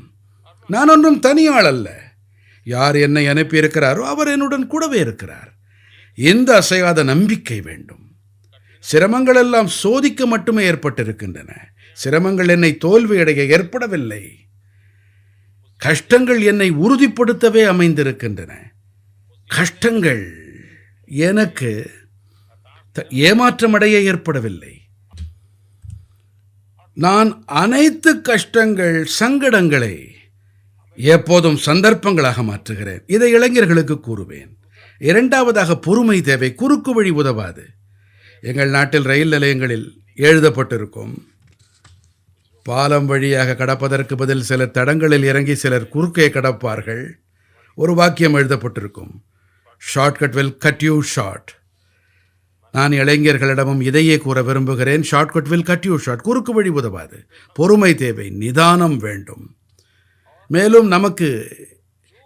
நான் ஒன்றும் தனியாள் அல்ல. யார் என்னை அனுப்பியிருக்கிறாரோ அவர் என்னுடன் கூடவே இருக்கிறார். இந்த அசையாத நம்பிக்கை வேண்டும். சிரமங்கள் எல்லாம் சோதிக்க மட்டுமே ஏற்பட்டிருக்கின்றன. சிரமங்கள் என்னை தோல்வியடைய ஏற்படவில்லை. கஷ்டங்கள் என்னை உறுதிப்படுத்தவே அமைந்திருக்கின்றன. கஷ்டங்கள் எனக்கு ஏமாற்றமடைய ஏற்படவில்லை. நான் அனைத்து கஷ்டங்கள், சங்கடங்களை எப்போதும் சந்தர்ப்பங்களாக மாற்றுகிறேன். இதை இளைஞர்களுக்கு கூறுவேன். இரண்டாவதாக, பொறுமை தேவை. குறுக்கு வழி உதவாது. எங்கள் நாட்டில் ரயில் நிலையங்களில் எழுதப்பட்டிருக்கும், பாலம் வழியாக கடப்பதற்கு பதில் சிலர் தடங்களில் இறங்கி சிலர் குறுக்கே கடப்பார்கள். ஒரு வாக்கியம் எழுதப்பட்டிருக்கும், shortcut will cut you short. நான் இளைஞர்களிடமும் இதையே கூற விரும்புகிறேன். Shortcut will cut you short. குறுக்கு வழி உதவாது. பொறுமை தேவை, நிதானம் வேண்டும். மேலும் நமக்கு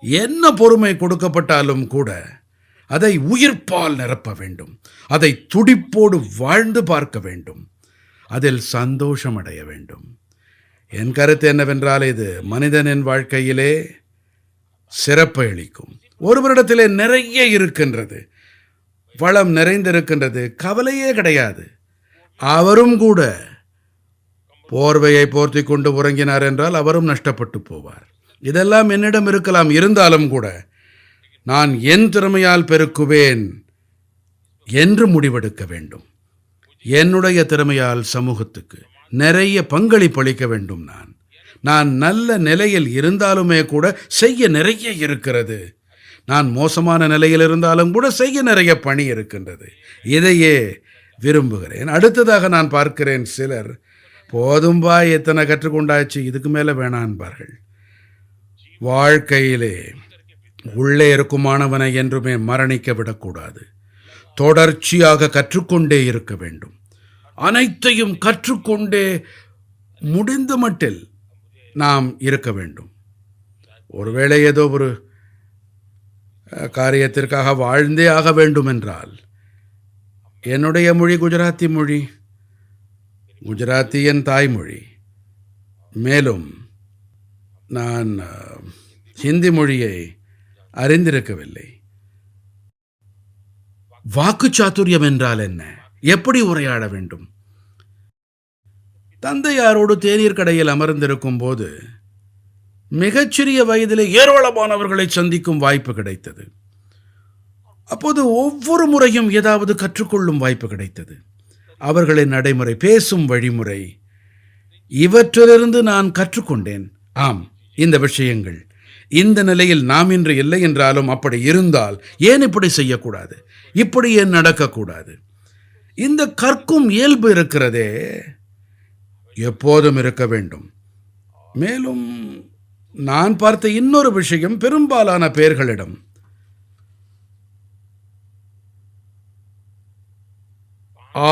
என்ன பொறுமை கொடுக்கப்பட்டாலும் கூட அதை உயிர்ப்பால் நிரப்ப வேண்டும். அதை துடிப்போடு வாழ்ந்து பார்க்க வேண்டும். அதில் சந்தோஷம் அடைய வேண்டும். என் கருத்து என்னவென்றால், இது மனிதனின் வாழ்க்கையிலே சிறப்பை அளிக்கும். ஒருவரிடத்திலே நிறைய இருக்கின்றது, வளம் நிறைந்திருக்கின்றது, கவலையே கிடையாது. அவரும் கூட போர்வையை போர்த்தி கொண்டு உறங்கினார் என்றால் அவரும் நஷ்டப்பட்டு போவார். இதெல்லாம் என்னிடம் இருக்கலாம். இருந்தாலும் கூட நான் என் திறமையால் பெருக்குவேன் என்று முடிவெடுக்க வேண்டும். என்னுடைய திறமையால் சமூகத்துக்கு நிறைய பங்களிப்பளிக்க வேண்டும். நான் நல்ல நிலையில் இருந்தாலுமே கூட செய்ய நிறைய இருக்கிறது. நான் மோசமான நிலையில் இருந்தாலும் கூட செய்ய நிறைய பணி இருக்கின்றது. இதையே விரும்புகிறேன். அடுத்ததாக நான் பார்க்கிறேன், சிலர் போதும்பா எத்தனை கற்றுக்கொண்டாச்சு, இதுக்கு மேலே வேணான்பார்கள். வாழ்க்கையிலே உள்ளே இருக்குமானவனை என்றுமே மரணிக்க விடக்கூடாது. தொடர்ச்சியாக கற்றுக்கொண்டே இருக்க வேண்டும். அனைத்தையும் கற்றுக்கொண்டே முடிந்த மட்டில் நாம் இருக்க வேண்டும். ஒருவேளை ஏதோ ஒரு காரியத்திற்காக வாழ்ந்தே ஆக வேண்டும் என்றால், என்னுடைய மொழி குஜராத்தி மொழி. குஜராத்தி என் தாய்மொழி. மேலும் நான் ஹிந்தி மொழியை அறிந்திருக்கவில்லை. வாக்கு சாதுரியம் என்றால் என்ன? எப்படி உரையாட வேண்டும்? தந்தையாரோடு தேநீர் கடையில் அமர்ந்திருக்கும் போது மிகச்சிறிய வயதிலே ஏராளமானவர்களை சந்திக்கும் வாய்ப்பு கிடைத்தது. அப்போது ஒவ்வொரு முறையும் ஏதாவது கற்றுக்கொள்ளும் வாய்ப்பு கிடைத்தது. அவர்களின் நடைமுறை, பேசும் வழிமுறை, இவற்றிலிருந்து நான் கற்றுக்கொண்டேன். ஆம், இந்த விஷயங்கள் இந்த நிலையில் நாம் இன்று இல்லை என்றாலும் அப்படி இருந்தால் ஏன் இப்படி செய்யக்கூடாது, இப்படி ஏன் நடக்கக்கூடாது? இந்த கற்கும் இயல்பு இருக்கிறதே, எப்போதும் இருக்க வேண்டும். மேலும் நான் பார்த்த இன்னொரு விஷயம், பெரும்பாலான பேர்களிடம்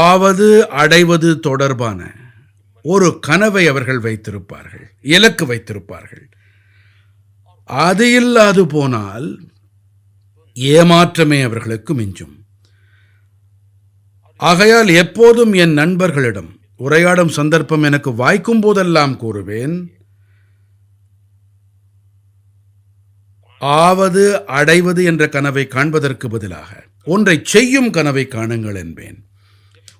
ஆவது அடைவது தொடர்பான ஒரு கனவை அவர்கள் வைத்திருப்பார்கள், இலக்கு வைத்திருப்பார்கள். அது இல்லாது போனால் ஏமாற்றமே அவர்களுக்கு மிஞ்சும். ஆகையால் எப்போதும் என் நண்பர்களிடம் உரையாடும் சந்தர்ப்பம் எனக்கு வாய்க்கும் போதெல்லாம் கூறுவேன், ஆவது அடைவது என்ற கனவை காண்பதற்கு பதிலாக ஒன்றை செய்யும் கனவை காணுங்கள் என்பேன்.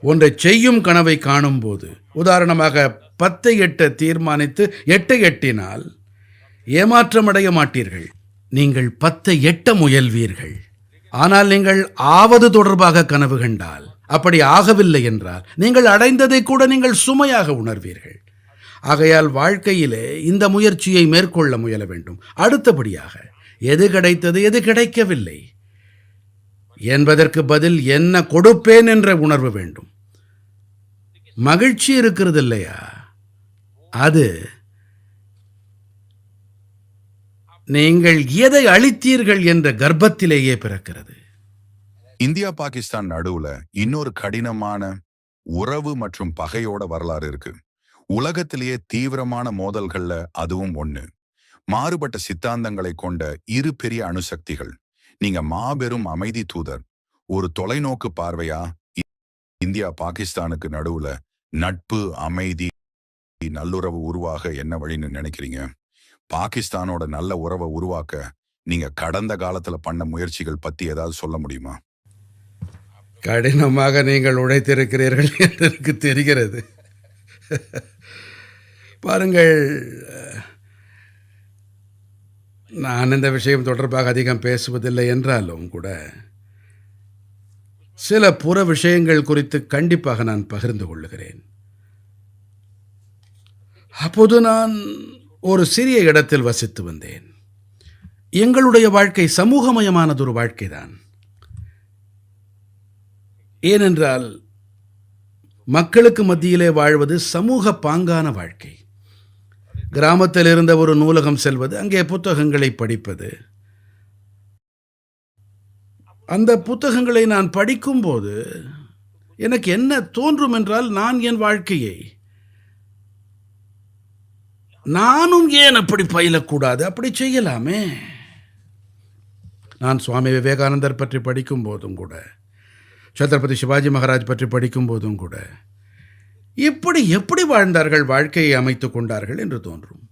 ஒன்றை செய்யும் கனவை காணும் போது, உதாரணமாக 10 எட்ட தீர்மானித்து 8 எட்டினால் ஏமாற்றமடைய மாட்டீர்கள். நீங்கள் 10 எட்ட முயல்வீர்கள். ஆனால் நீங்கள் ஆவது தொடர்பாக கனவு கண்டால், அப்படி ஆகவில்லை என்றால் நீங்கள் அடைந்ததை கூட நீங்கள் சுமையாக உணர்வீர்கள். ஆகையால் வாழ்க்கையிலே இந்த முயற்சியை மேற்கொள்ள முயல வேண்டும். அடுத்தபடியாக எது கிடைத்தது, எது கிடைக்கவில்லை என்பதற்கு பதில் என்ன கொடுப்பேன் என்ற உணர்வு வேண்டும். மகிழ்ச்சி இருக்கிறது இல்லையா, அது நீங்கள் எதை அளித்தீர்கள் என்ற கர்ப்பத்திலேயே பிறக்கிறது. இந்தியா பாகிஸ்தான் நடுவுல இன்னொரு கடினமான உறவு மற்றும் பகையோட வரலாறு இருக்கு. உலகத்திலேயே தீவிரமான மோதல்கள்ல அதுவும் ஒண்ணு. மாறுபட்ட சித்தாந்தங்களை கொண்ட இரு பெரிய அணுசக்திகள். நீங்க மாபெரும் அமைதி தூதர். ஒரு தொலைநோக்கு பார்வையா இந்தியா பாகிஸ்தானுக்கு நடுவுல நட்பு, அமைதி, நல்லுறவு உருவாக என்ன வழின்னு நினைக்கிறீங்க? பாகிஸ்தானோட நல்ல உறவை உருவாக்க நீங்க கடந்த காலத்துல பண்ண முயற்சிகள் பத்தி ஏதாவது சொல்ல முடியுமா? கடினமாக நீங்கள் உழைத்திருக்கிறீர்கள் என்று எனக்கு தெரிகிறது. பாருங்கள், நான் இந்த விஷயம் தொடர்பாக அதிகம் பேசுவதில்லை என்றாலும் கூட சில புற விஷயங்கள் குறித்து கண்டிப்பாக நான் பகிர்ந்து கொள்ளுகிறேன். அப்போது நான் ஒரு சிறிய இடத்தில் வசித்து வந்தேன். எங்களுடைய வாழ்க்கை சமூகமயமானதொரு வாழ்க்கைதான். ஏனென்றால் மக்களுக்கு மத்தியிலே வாழ்வது சமூக பாங்கான வாழ்க்கை. கிராமத்தில் இருந்த ஒரு நூலகம் செல்வது, அங்கே புத்தகங்களை படிப்பது. அந்த புத்தகங்களை நான் படிக்கும்போது எனக்கு என்ன தோன்றும் என்றால், நான் என் வாழ்க்கையை நானும் ஏன் அப்படி பயிலக்கூடாது, அப்படி செய்யலாமே. நான் சுவாமி விவேகானந்தர் பற்றி படிக்கும் போதும் கூட, சத்ரபதி சிவாஜி மகாராஜ் பற்றி படிக்கும் போதும் கூட, இப்படி எப்படி வாழ்ந்தார்கள், வாழ்க்கையை அமைத்துக் கொண்டார்கள் என்று தோன்றும்.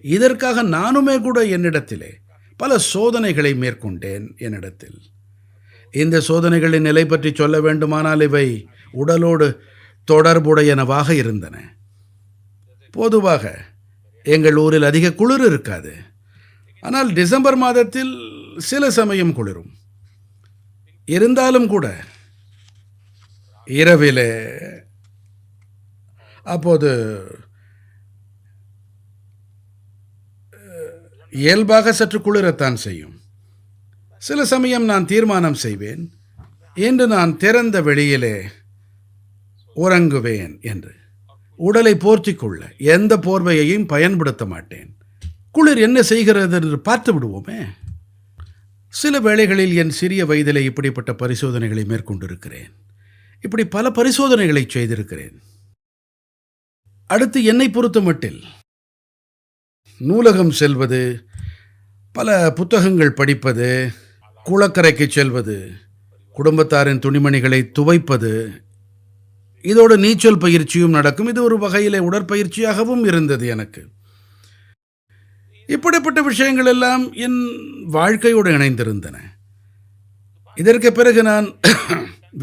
இதற்காக நானுமே கூட என்னிடத்திலே பல சோதனைகளை மேற்கொண்டேன். என்னிடத்தில் இந்த சோதனைகளின் நிலை பற்றி சொல்ல வேண்டுமானால் இவை உடலோடு தொடர்புடையனவாக இருந்தன. பொதுவாக எங்கள் ஊரில் அதிக குளிர் இருக்காது. ஆனால் டிசம்பர் மாதத்தில் சில சமயம் குளிரும். இருந்தாலும் கூட இரவிலே அப்போது இயல்பாக சற்று குளிரத்தான் செய்யும். சில சமயம் நான் தீர்மானம் செய்வேன், இன்று நான் திறந்த வெளியிலே உறங்குவேன் என்று. உடலை போர்த்திக் கொள்ள எந்த போர்வையையும் பயன்படுத்த மாட்டேன். குளிர் என்ன செய்கிறது என்று பார்த்து விடுவோமே. சில வேளைகளில் என் சிறிய வயதிலே இப்படிப்பட்ட பரிசோதனைகளை மேற்கொண்டிருக்கிறேன். இப்படி பல பரிசோதனைகளை செய்திருக்கிறேன். அடுத்து என்னை பொறுத்த மட்டில் நூலகம் செல்வது, பல புத்தகங்கள் படிப்பது, குளக்கரைக்கு செல்வது, குடும்பத்தாரின் துணிமணிகளை துவைப்பது, இதோடு நீச்சல் பயிற்சியும் நடக்கும். இது ஒரு வகையிலே உடற்பயிற்சியாகவும் இருந்தது எனக்கு. இப்படிப்பட்ட விஷயங்கள் எல்லாம் என் வாழ்க்கையோடு இணைந்திருந்தன. இதற்கு பிறகு நான்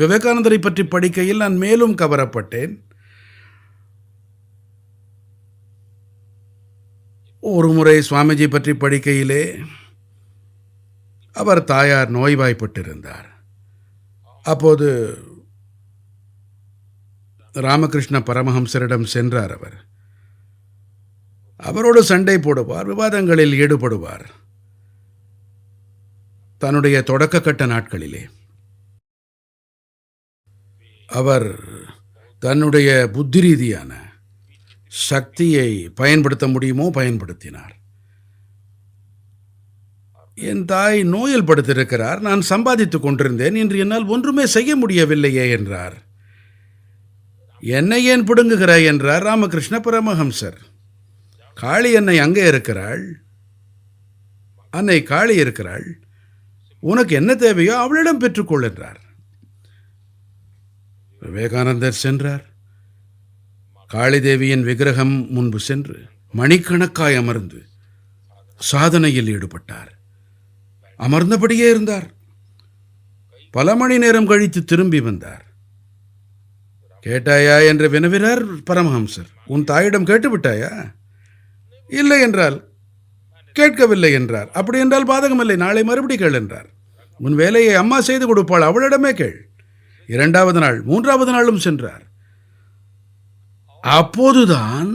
விவேகானந்தரை பற்றி படிக்கையில் நான் மேலும் கவரப்பட்டேன். ஒரு முறை சுவாமிஜி பற்றி படிக்கையிலே அவர் தாயார் நோய்வாய்ப்பட்டிருந்தார். அப்போது ராமகிருஷ்ண பரமஹம்சரிடம் சென்றார். அவரோடு சண்டை போடுவார், விவாதங்களில் ஈடுபடுவார். தன்னுடைய தொடக்க நாட்களிலே அவர் தன்னுடைய புத்தி ரீதியான சக்தியை பயன்படுத்த முடியுமோ பயன்படுத்தினார். என் தாய் நோயில் படுத்திருக்கிறார், நான் சம்பாதித்துக் கொண்டிருந்தேன், இன்று என்னால் ஒன்றுமே செய்ய முடியவில்லையே என்றார். என்னை ஏன் பிடுங்குகிறாய் என்றார் ராமகிருஷ்ண பரமஹம்சர். காளி அன்னை அங்கே இருக்கிறாள், அன்னை காளி இருக்கிறாள், உனக்கு என்ன தேவையோ அவளிடம் பெற்றுக்கொள் என்றார். விவேகானந்தர் சென்றார். காளிதேவியின் விக்கிரகம் முன்பு சென்று மணிக்கணக்காய் அமர்ந்து சாதனையில் ஈடுபட்டார். அமர்ந்தபடியே இருந்தார். பல மணி நேரம் கழித்து திரும்பி வந்தார். கேட்டாயா என்று வினவினார் பரமஹம்சர். உன் தாயிடம் கேட்டுவிட்டாயா? இல்லை என்றால். கேட்கவில்லை என்றார். அப்படி என்றால் பாதகமில்லை, நாளை மறுபடி கேள் என்றார். உன் வேலையை அம்மா செய்து கொடுப்பாள், அவளிடமே கேள். 2வது நாள் 3வது நாளும் சென்றார். அப்போதுதான்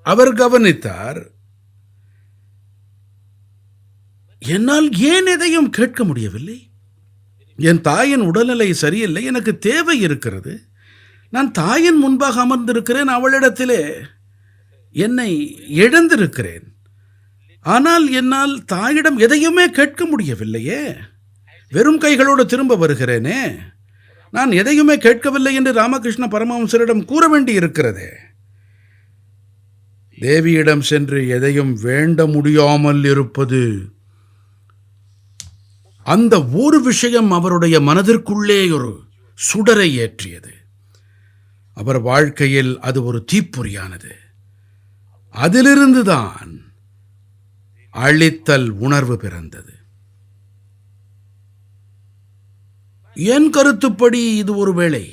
அவர் கவனித்தார், என்னால் ஏன் எதையும் கேட்க முடியவில்லை? என் தாயின் உடல்நிலை சரியில்லை, எனக்கு தேவை இருக்கிறது. நான் தாயின் முன்பாக அமர்ந்திருக்கிறேன், அவளிடத்திலே என்னை இழந்திருக்கிறேன். ஆனால் என்னால் தாயிடம் எதையுமே கேட்க முடியவில்லையே. வெறும் கைகளோடு திரும்ப வருகிறேனே. நான் எதையுமே கேட்கவில்லை என்று ராமகிருஷ்ண பரமஹம்சரிடம் கூற வேண்டி இருக்கிறதே. தேவியிடம் சென்று எதையும் வேண்ட முடியாமல் இருப்பது, அந்த ஒரு விஷயம் அவருடைய மனதிற்குள்ளே ஒரு சுடரை ஏற்றியது. அவர் வாழ்க்கையில் அது ஒரு தீப்பொறியானது. அதிலிருந்துதான் அழித்தல் உணர்வு பிறந்தது. என் கருத்துப்படி இது ஒருவேளை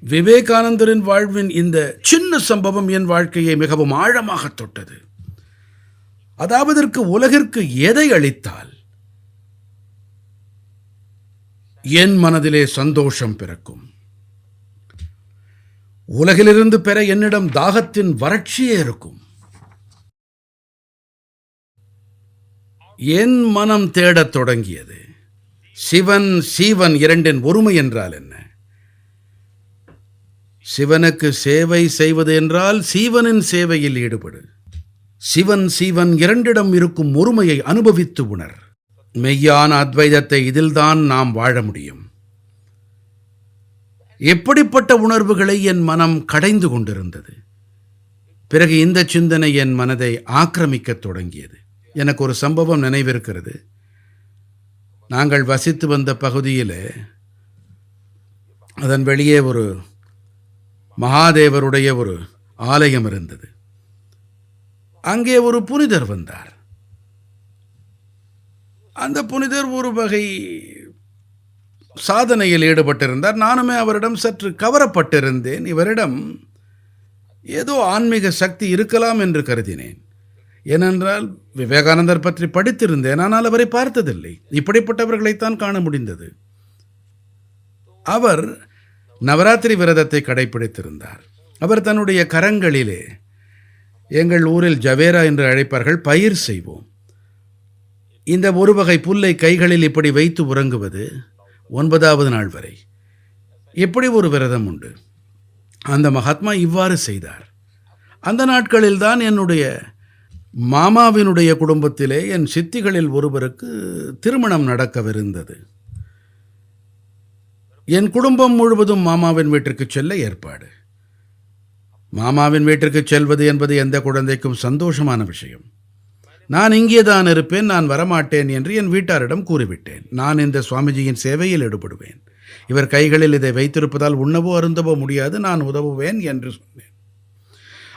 விவேகானந்தரின் வாழ்வின் இந்த சின்ன சம்பவம் என் வாழ்க்கையை மிகவும் ஆழமாக தொட்டது. அதாவது உலகிற்கு எதை அளித்தால் என் மனதிலே சந்தோஷம் பிறக்கும், உலகிலிருந்து பெற என்னிடம் தாகத்தின் வறட்சியே இருக்கும். என் மனம் தேடத் தொடங்கியது, சிவன் சீவன் இரண்டின் ஒருமை என்றால் என்ன? சிவனுக்கு சேவை செய்வது என்றால் சீவனின் சேவையில் ஈடுபடு. சிவன் சீவன் இரண்டிடம் இருக்கும் ஒருமையை அனுபவித்து உணர். மெய்யான அத்வைதத்தை இதில்தான் நாம் வாழ முடியும். எப்படிப்பட்ட உணர்வுகளை என் மனம் கடைந்து கொண்டிருந்தது. பிறகு இந்த சிந்தனை என் மனதை ஆக்கிரமிக்கத் தொடங்கியது. எனக்கு ஒரு சம்பவம் நினைவிருக்கிறது. நாங்கள் வசித்து வந்த பகுதியில் அதன் வெளியே ஒரு மகாதேவருடைய ஒரு ஆலயம் இருந்தது. அங்கே ஒரு புனிதர் வந்தார். அந்த புனிதர் ஒரு வகை சாதனையில் ஈடுபட்டிருந்தார். நானுமே அவரிடம் சற்று கவரப்பட்டிருந்தேன். இவரிடம் ஏதோ ஆன்மீக சக்தி இருக்கலாம் என்று கருதினேன். ஏனென்றால் விவேகானந்தர் பற்றி படித்திருந்தேன், ஆனால் அவரை பார்த்ததில்லை. இப்படிப்பட்டவர்களைத்தான் காண முடிந்தது. அவர் நவராத்திரி விரதத்தை கடைபிடித்திருந்தார். அவர் தன்னுடைய கரங்களிலே, எங்கள் ஊரில் ஜவேரா என்று அழைப்பார்கள், பயிர் செய்வோம், இந்த ஒரு வகை புல்லை கைகளில் இப்படி வைத்து உறங்குவது 9வது நாள் வரை, இப்படி ஒரு விரதம் உண்டு. அந்த மகாத்மா இவ்வாறு செய்தார். அந்த நாட்களில்தான் என்னுடைய மாமாவினுடைய குடும்பத்திலே என் சித்திகளில் ஒருவருக்கு திருமணம் நடக்கவிருந்தது. என் குடும்பம் முழுவதும் மாமாவின் வீட்டிற்கு செல்ல ஏற்பாடு. மாமாவின் வீட்டிற்கு செல்வது என்பது எந்த குழந்தைக்கும் சந்தோஷமான விஷயம். நான் இங்கே தான் இருப்பேன், நான் வரமாட்டேன் என்று என் வீட்டாரிடம் கூறிவிட்டேன். நான் இந்த சுவாமிஜியின் சேவையில் ஈடுபடுவேன், இவர் கைகளில் இதை வைத்திருப்பதால் உண்ணவோ அருந்தவோ முடியாது, நான் உதவுவேன் என்று சொன்னேன்.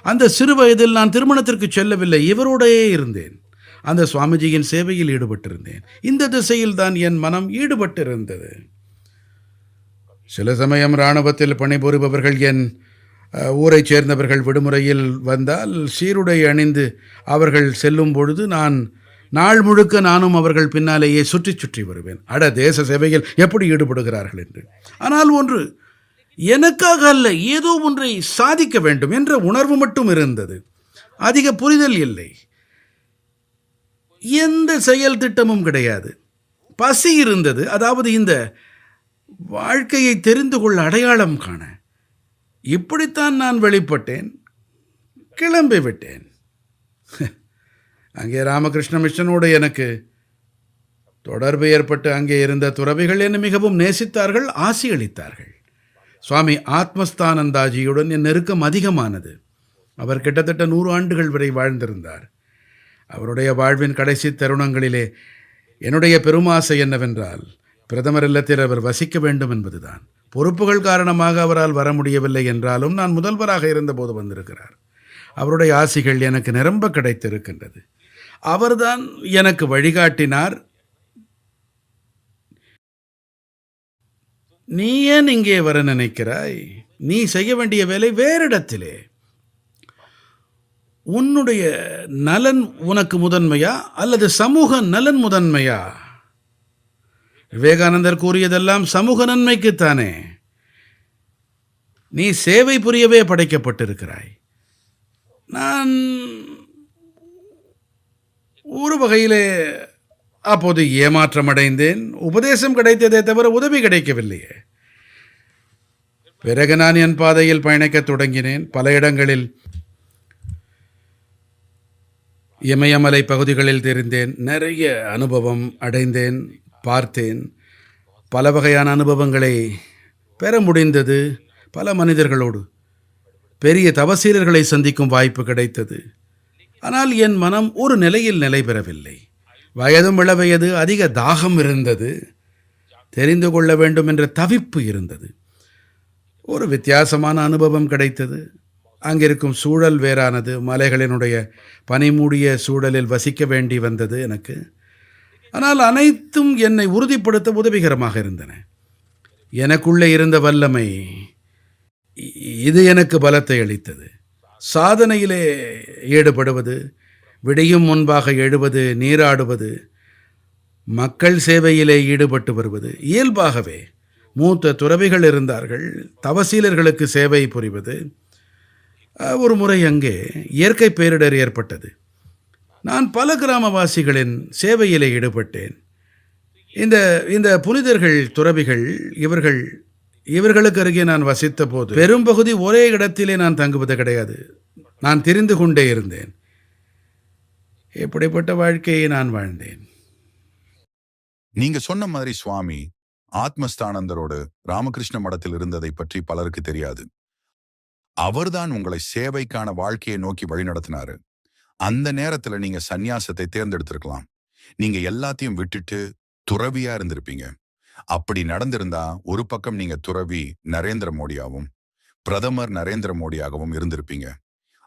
அந்த சிறு வயதில் நான் திருமணத்திற்கு செல்லவில்லை, இவரோடையே இருந்தேன். அந்த சுவாமிஜியின் சேவையில் ஈடுபட்டிருந்தேன். இந்த திசையில் தான் என் மனம் ஈடுபட்டிருந்தது. சில சமயம் இராணுவத்தில் பணிபுரிபவர்கள் என் ஊரைச் சேர்ந்தவர்கள் விடுமுறையில் வந்தால் சீருடை அணிந்து அவர்கள் செல்லும் பொழுது நான் நாள் முழுக்க நானும் அவர்கள் பின்னாலேயே சுற்றி சுற்றி வருவேன். அட, தேச சேவையில் எப்படி ஈடுபடுகிறார்கள் என்று. ஆனால் ஒன்று, எனக்காக அல்ல, ஏதோ ஒன்றை சாதிக்க வேண்டும் என்ற உணர்வு மட்டும் இருந்தது. அதிக புரிதல் இல்லை, எந்த செயல் திட்டமும் கிடையாது. பசி இருந்தது, அதாவது இந்த வாழ்க்கையை தெரிந்து கொள்ள, அடையாளம் காண. இப்படித்தான் நான் வெளிப்பட்டேன், கிளம்பி விட்டேன். அங்கே ராமகிருஷ்ண மிஷனோடு எனக்கு தொடர்பு ஏற்பட்டு அங்கே இருந்த துறவிகள் என்னை மிகவும் நேசித்தார்கள், ஆசியளித்தார்கள். சுவாமி ஆத்மஸ்தானந்தாஜியுடன் என் நெருக்கம் அதிகமானது. அவர் கிட்டத்தட்ட 100 ஆண்டுகள் வரை வாழ்ந்திருந்தார். அவருடைய வாழ்வின் கடைசி தருணங்களிலே என்னுடைய பெருமாசை என்னவென்றால், பிரதமர் இல்லத்தில் அவர் வசிக்க வேண்டும் என்பதுதான். பொறுப்புகள் காரணமாக அவரால் வர முடியவில்லை என்றாலும் நான் முதல்வராக இருந்தபோது வந்திருக்கிறார். அவருடைய ஆசிகள் எனக்கு நிரம்ப கிடைத்திருக்கின்றது. அவர்தான் எனக்கு வழிகாட்டினார். நீ ஏன் இங்கே வர நினைக்கிறாய்? நீ செய்ய வேண்டிய வேலை வேறிடத்திலே. உன்னுடைய நலன் உனக்கு முதன்மையா அல்லது சமூக நலன் முதன்மையா? விவேகானந்தர் கூறியதெல்லாம் சமூக நன்மைக்குத்தானே. நீ சேவை புரியவே படைக்கப்பட்டிருக்கிறாய். நான் ஒரு வகையிலே அப்போது ஏமாற்றமடைந்தேன். உபதேசம் கிடைத்ததே தவிர உதவி கிடைக்கவில்லையே. பிறகு நான் என் பாதையில் பயணிக்கத் தொடங்கினேன். பல இடங்களில் இமயமலை பகுதிகளில் தெரிந்தேன். நிறைய அனுபவம் அடைந்தேன், பார்த்தேன். பல வகையான அனுபவங்களை பெற முடிந்தது. பல மனிதர்களோடு பெரிய தவசீலர்களை சந்திக்கும் வாய்ப்பு கிடைத்தது. ஆனால் என் மனம் ஒரு நிலையில் நிலை பெறவில்லை. வயதும் இளவயது, அதிக தாகம் இருந்தது, தெரிந்து கொள்ள வேண்டும் என்ற தவிப்பு இருந்தது. ஒரு வித்தியாசமான அனுபவம் கிடைத்தது. அங்கிருக்கும் சூழல் வேறானது. மலைகளினுடைய பனிமூடிய சூழலில் வசிக்க வேண்டி வந்தது எனக்கு. ஆனால் அனைத்தும் என்னை உறுதிப்படுத்த உதவிகரமாக இருந்தன. எனக்குள்ளே இருந்த வல்லமை இது எனக்கு பலத்தை அளித்தது. சாதனையிலே ஈடுபடுவது, விடியும் முன்பாக எழுவது, நீராடுவது, மக்கள் சேவையிலே ஈடுபட்டு வருவது, இயல்பாகவே மூத்த துறவிகள் இருந்தார்கள். தவசீலர்களுக்கு சேவை புரிவது. ஒரு முறை அங்கே இயற்கை பேரிடர் ஏற்பட்டது. நான் பல கிராமவாசிகளின் சேவையிலே ஈடுபட்டேன். இந்த இந்த புனிதர்கள், துறவிகள், இவர்களுக்கு அருகே நான் வசித்த போது பெரும்பகுதி ஒரே இடத்திலே நான் தங்குவது கிடையாது. நான் தெரிந்து கொண்டே இருந்தேன். எப்படிப்பட்ட வாழ்க்கையை நான் வாழ்ந்தேன். நீங்க சொன்ன மாதிரி சுவாமி ஆத்மஸ்தானந்தரோடு ராமகிருஷ்ண மடத்தில் இருந்ததை பற்றி பலருக்கு தெரியாது. அவர்தான் உங்களை சேவைக்கான வாழ்க்கையை நோக்கி வழிநடத்தினாரு. அந்த நேரத்துல நீங்க சந்நியாசத்தை தேர்ந்தெடுத்திருக்கலாம். நீங்க எல்லாத்தையும் விட்டுட்டு துறவியா இருந்திருப்பீங்க. அப்படி நடந்திருந்தா ஒரு பக்கம் நீங்க துறவி நரேந்திர மோடியாகவும் பிரதமர் நரேந்திர மோடியாகவும் இருந்திருப்பீங்க.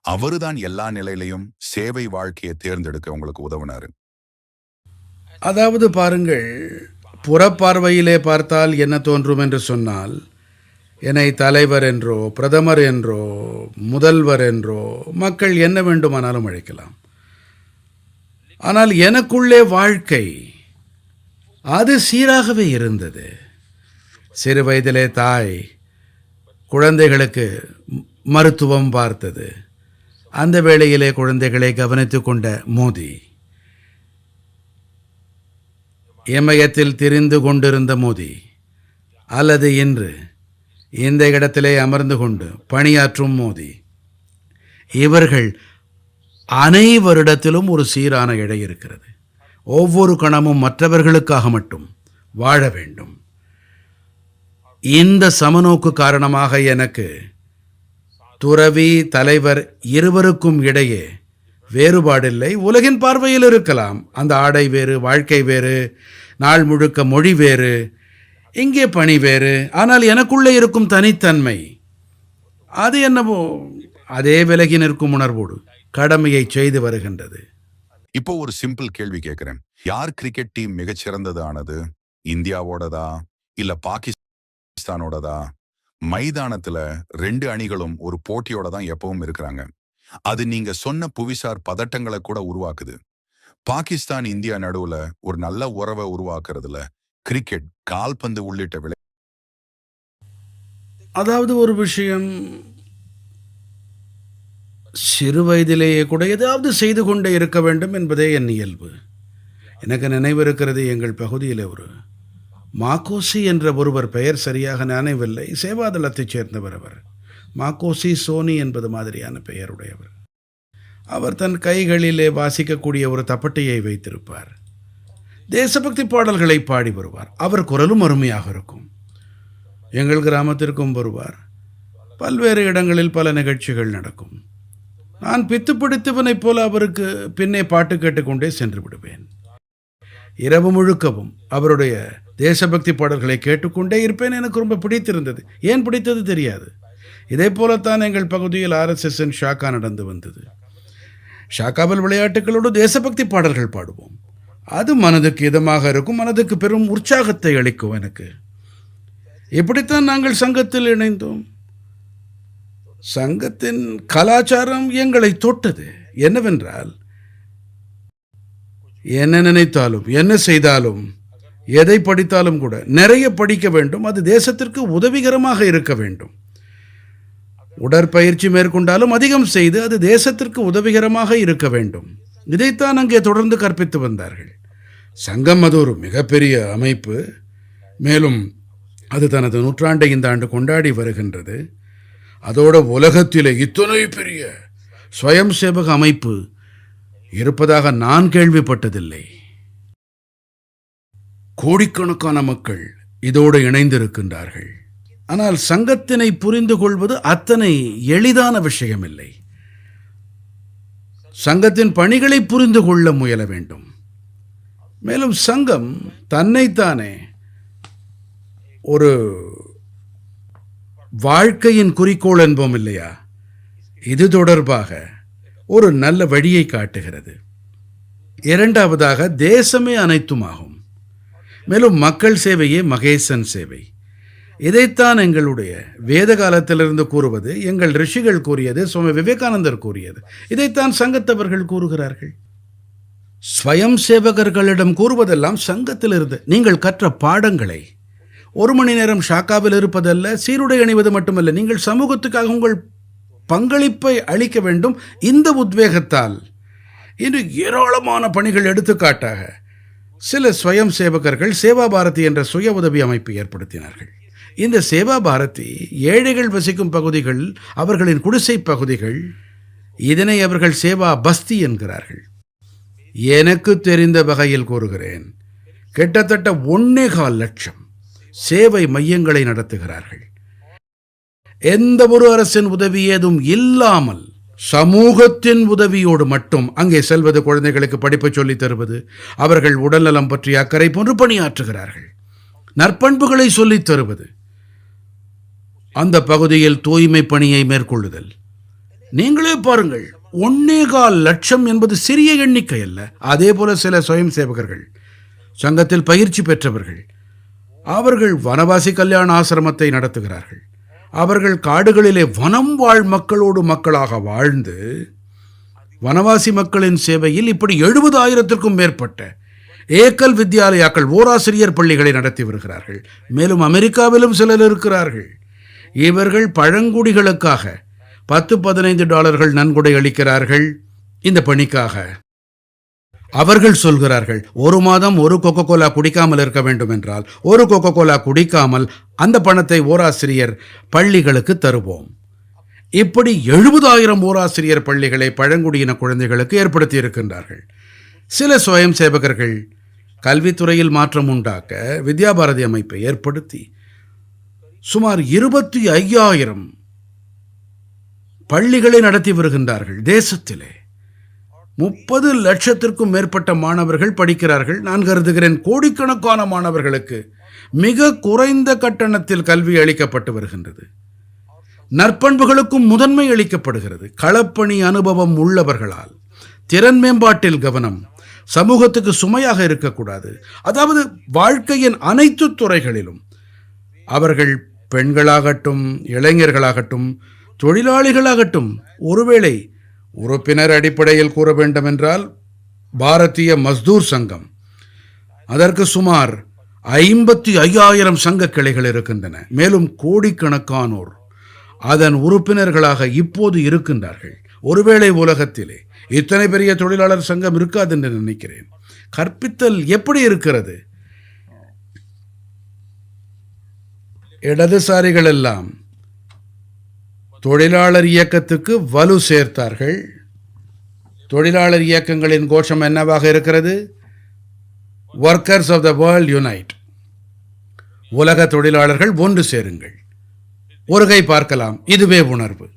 அவருதான் எல்லா நிலையிலையும் சேவை வாழ்க்கையை தேர்ந்தெடுக்க உங்களுக்கு உதவினாரு. அதாவது பாருங்கள், புறப்பார்வையிலே பார்த்தால் என்ன தோன்றும் என்று சொன்னால், என்னை தலைவர் என்றோ பிரதமர் என்றோ முதல்வர் என்றோ மக்கள் என்ன வேண்டுமானாலும் அழைக்கலாம். ஆனால் எனக்குள்ளே வாழ்க்கை அது சீராகவே இருந்தது. சிறு வயதிலே தாய் குழந்தைகளுக்கு மருத்துவம் பார்த்தது. அந்த வேளையிலே குழந்தைகளை கவனித்து கொண்ட மோடி, இமயத்தில் திரிந்து கொண்டிருந்த மோடி, அல்லது இன்று இந்த இடத்திலே அமர்ந்து கொண்டு பணியாற்றும் மோடி, இவர்கள் அனைவரிடத்திலும் ஒரு சீரான இழை இருக்கிறது. ஒவ்வொரு கணமும் மற்றவர்களுக்காக மட்டும் வாழ வேண்டும். இந்த சமநோக்கு காரணமாக எனக்கு துறவி தலைவர் இருவருக்கும் இடையே வேறுபாடில்லை. உலகின் பார்வையில் இருக்கலாம், அந்த ஆடை வேறு, வாழ்க்கை வேறு, நாள் முழுக்க மொழி வேறு, இங்கே பணி வேறு. ஆனால் எனக்குள்ளே இருக்கும் தனித்தன்மை அது என்னவோ அதே விலகி நிற்கும் உணர்வோடு கடமையை செய்து வருகின்றது. இப்போ ஒரு சிம்பிள் கேள்வி கேட்கிறேன். யார் கிரிக்கெட் டீம் மிகச்சிறந்தது ஆனது? இந்தியாவோடதா இல்ல பாகிஸ்தானோடதா? மைதானத்துல ரெண்டு அணிகளும் ஒரு போட்டியோட தான் எப்பவும் இருக்கிறாங்க. அது நீங்க சொன்ன புவிசார் பதட்டங்களை கூட உருவாக்குது. பாகிஸ்தான் இந்தியா நடுவுல ஒரு நல்ல உறவை உருவாக்குறதுல கிரிக்கெட், கால்பந்து உள்ளிட்ட அதாவது ஒரு விஷயம், சிறு வயதிலேயே கூட ஏதாவது செய்து கொண்டே இருக்க வேண்டும் என்பதே என் இயல்பு. எனக்கு நினைவிருக்கிறது, எங்கள் பகுதியில் ஒரு மாக்கோசி என்ற ஒருவர், பெயர் சரியாக நினைவில்லை, சேவாதளத்தைச் சேர்ந்தவர். அவர் மாக்கோசி சோனி என்பது மாதிரியான பெயருடையவர். அவர் தன் கைகளிலே வாசிக்கக்கூடிய ஒரு தப்பட்டையை வைத்திருப்பார். தேசபக்தி பாடல்களை பாடி வருவார். அவர் குரலும் அருமையாக இருக்கும். எங்கள் கிராமத்திற்கும் வருவார். பல்வேறு இடங்களில் பல நிகழ்ச்சிகள் நடக்கும். நான் பித்து பிடித்தவனைப் போல அவருக்கு பின்னே பாட்டு கேட்டுக்கொண்டே சென்று விடுவேன். இரவு முழுக்கவும் அவருடைய தேசபக்தி பாடல்களை கேட்டுக்கொண்டே இருப்பேன். எனக்கு ரொம்ப பிடித்திருந்தது. ஏன் பிடித்தது தெரியாது. இதே போலத்தான் எங்கள் பகுதியில் RSSன் ஷாக்கா நடந்து வந்தது. ஷாக்காவில் விளையாட்டுகளோடு தேசபக்தி பாடல்கள் பாடுவோம். அது மனதுக்கு இதமாக இருக்கும், மனதுக்கு பெரும் உற்சாகத்தை அளிக்கும் எனக்கு. இப்படித்தான் நாங்கள் சங்கத்தில் இணைந்தோம். சங்கத்தின் கலாச்சாரம் எங்களை தொட்டது. என்னவென்றால், என்ன நினைத்தாலும், என்ன செய்தாலும், எதை படித்தாலும் கூட நிறைய படிக்க வேண்டும். அது தேசத்திற்கு உதவிகரமாக இருக்க வேண்டும். உடற்பயிற்சி மேற்கொண்டாலும் அதிகம் செய்து அது தேசத்திற்கு உதவிகரமாக இருக்க வேண்டும். இதைத்தான் அங்கே தொடர்ந்து கற்பித்து வந்தார்கள். சங்கம் அது ஒரு மிகப்பெரிய அமைப்பு. மேலும் அது தனது நூற்றாண்டை இந்த ஆண்டு கொண்டாடி வருகின்றது. அதோட உலகத்திலே இத்தனை பெரிய ஸ்வயம் சேவக அமைப்பு இருப்பதாக நான் கேள்விப்பட்டதில்லை. கோடிக்கணக்கான மக்கள் இதோடு இணைந்திருக்கின்றார்கள். ஆனால் சங்கத்தினை புரிந்து கொள்வது அத்தனை எளிதான விஷயமில்லை. சங்கத்தின் பணிகளை புரிந்து கொள்ள முயல வேண்டும். மேலும் சங்கம் தன்னைத்தானே ஒரு வாழ்க்கையின் குறிக்கோள் என்போம் இல்லையா, இது தொடர்பாக ஒரு நல்ல வழியை காட்டுகிறது. இரண்டாவதாக, தேசமே அனைத்துமாகும். மேலும் மக்கள் சேவையே மகேசன் சேவை. இதைத்தான் எங்களுடைய வேத காலத்திலிருந்து கூறுவது, எங்கள் ரிஷிகள் கூறியது, சுவாமி விவேகானந்தர் கூறியது. இதைத்தான் சங்கத்தவர்கள் கூறுகிறார்கள். ஸ்வயம் சேவகர்களிடம் கூறுவதெல்லாம் சங்கத்திலிருந்து நீங்கள் கற்ற பாடங்களை, ஒரு மணி நேரம் ஷாக்காவில் இருப்பதல்ல, சீருடை அணிவது மட்டுமல்ல, நீங்கள் சமூகத்துக்காக உங்கள் பங்களிப்பை அளிக்க வேண்டும். இந்த உத்வேகத்தால் இன்று ஏராளமான பணிகள். எடுத்துக்காட்டாக, சில ஸ்வயம் சேவகர்கள் சேவா பாரதி என்ற சுய உதவி அமைப்பை ஏற்படுத்தினார்கள். இந்த சேவா பாரதி ஏழைகள் வசிக்கும் பகுதிகள், அவர்களின் குடிசை பகுதிகள், இதனை அவர்கள் சேவா பஸ்தி என்கிறார்கள். எனக்கு தெரிந்த வகையில் கூறுகிறேன், கிட்டத்தட்ட 1.25 லட்சம் சேவை மையங்களை நடத்துகிறார்கள். எந்த ஒரு அரசின் உதவி ஏதும் இல்லாமல் சமூகத்தின் உதவியோடு மட்டும் அங்கே செல்வது, குழந்தைகளுக்கு படிப்பை சொல்லித் தருவது, அவர்கள் உடல்நலம் பற்றிய அக்கறை போன்று பணியாற்றுகிறார்கள். நற்பண்புகளை சொல்லித் தருவது, அந்த பகுதியில் தூய்மை பணியை மேற்கொள்ளுதல். நீங்களே பாருங்கள், 1.25 லட்சம் என்பது சிறிய எண்ணிக்கை அல்ல. அதே போல சில சுயம் சேவகர்கள், சங்கத்தில் பயிற்சி பெற்றவர்கள், அவர்கள் வனவாசி கல்யாண ஆசிரமத்தை நடத்துகிறார்கள். அவர்கள் காடுகளிலே வனம் வாழ் மக்களோடு மக்களாக வாழ்ந்து வனவாசி மக்களின் சேவையில் இப்படி 70,000க்கும் மேற்பட்ட ஏக்கல் வித்யாலயாக்கள், ஓராசிரியர் பள்ளிகளை நடத்தி வருகிறார்கள். மேலும் அமெரிக்காவிலும் சிலர் இருக்கிறார்கள். இவர்கள் பழங்குடிகளுக்காக $10-15 நன்கொடை அளிக்கிறார்கள். இந்த பணிக்காக அவர்கள் சொல்கிறார்கள், ஒரு மாதம் ஒரு கொக்கோ கோலா குடிக்காமல் இருக்க வேண்டும் என்றால், ஒரு கொக்கோ கோலா குடிக்காமல் அந்த பணத்தை ஓராசிரியர் பள்ளிகளுக்கு தருவோம். இப்படி 70,000 ஓராசிரியர் பள்ளிகளை பழங்குடியின குழந்தைகளுக்கு ஏற்படுத்தி இருக்கின்றார்கள். சில சுயம் சேவகர்கள் கல்வித்துறையில் மாற்றம் உண்டாக்க வித்யாபாரதி அமைப்பை ஏற்படுத்தி சுமார் 25,000 பள்ளிகளை நடத்தி வருகின்றார்கள். தேசத்திலே 30 லட்சத்திற்கும் மேற்பட்ட மாணவர்கள் படிக்கிறார்கள். நான் கருதுகிறேன், கோடிக்கணக்கான மாணவர்களுக்கு மிக குறைந்த கட்டணத்தில் கல்வி அளிக்கப்பட்டு வருகின்றது. நற்பண்புகளுக்கும் முதன்மை அளிக்கப்படுகிறது. களப்பணி அனுபவம் உள்ளவர்களால் திறன் மேம்பாட்டில் கவனம், சமூகத்துக்கு சுமையாக இருக்கக்கூடாது. அதாவது வாழ்க்கையின் அனைத்து துறைகளிலும் அவர்கள் பெண்களாகட்டும், இளைஞர்களாகட்டும், தொழிலாளிகளாகட்டும், ஒருவேளை உறுப்பினர் அடிப்படையில் கூற வேண்டும் என்றால் பாரதிய மஸ்தூர் சங்கம், அதற்கு சுமார் 55,000 சங்க கிளைகள் இருக்கின்றன. மேலும் கோடிக்கணக்கானோர் அதன் உறுப்பினர்களாக இப்போது இருக்கின்றார்கள். ஒருவேளை உலகத்திலே இத்தனை பெரிய தொழிலாளர் சங்கம் இருக்காது என்று நினைக்கிறேன். கற்பித்தல் எப்படி இருக்கிறது? இடதுசாரிகள் எல்லாம் தொழிலாளர் இயக்கத்துக்கு வலு சேர்த்தார்கள். தொழிலாளர் இயக்கங்களின் கோஷம் என்னவாக இருக்கிறது? Workers of the world unite. உலக தொழிலாளர்கள் ஒன்று சேருங்கள். ஒரு கை பார்க்கலாம், இதுவே உணர்வு.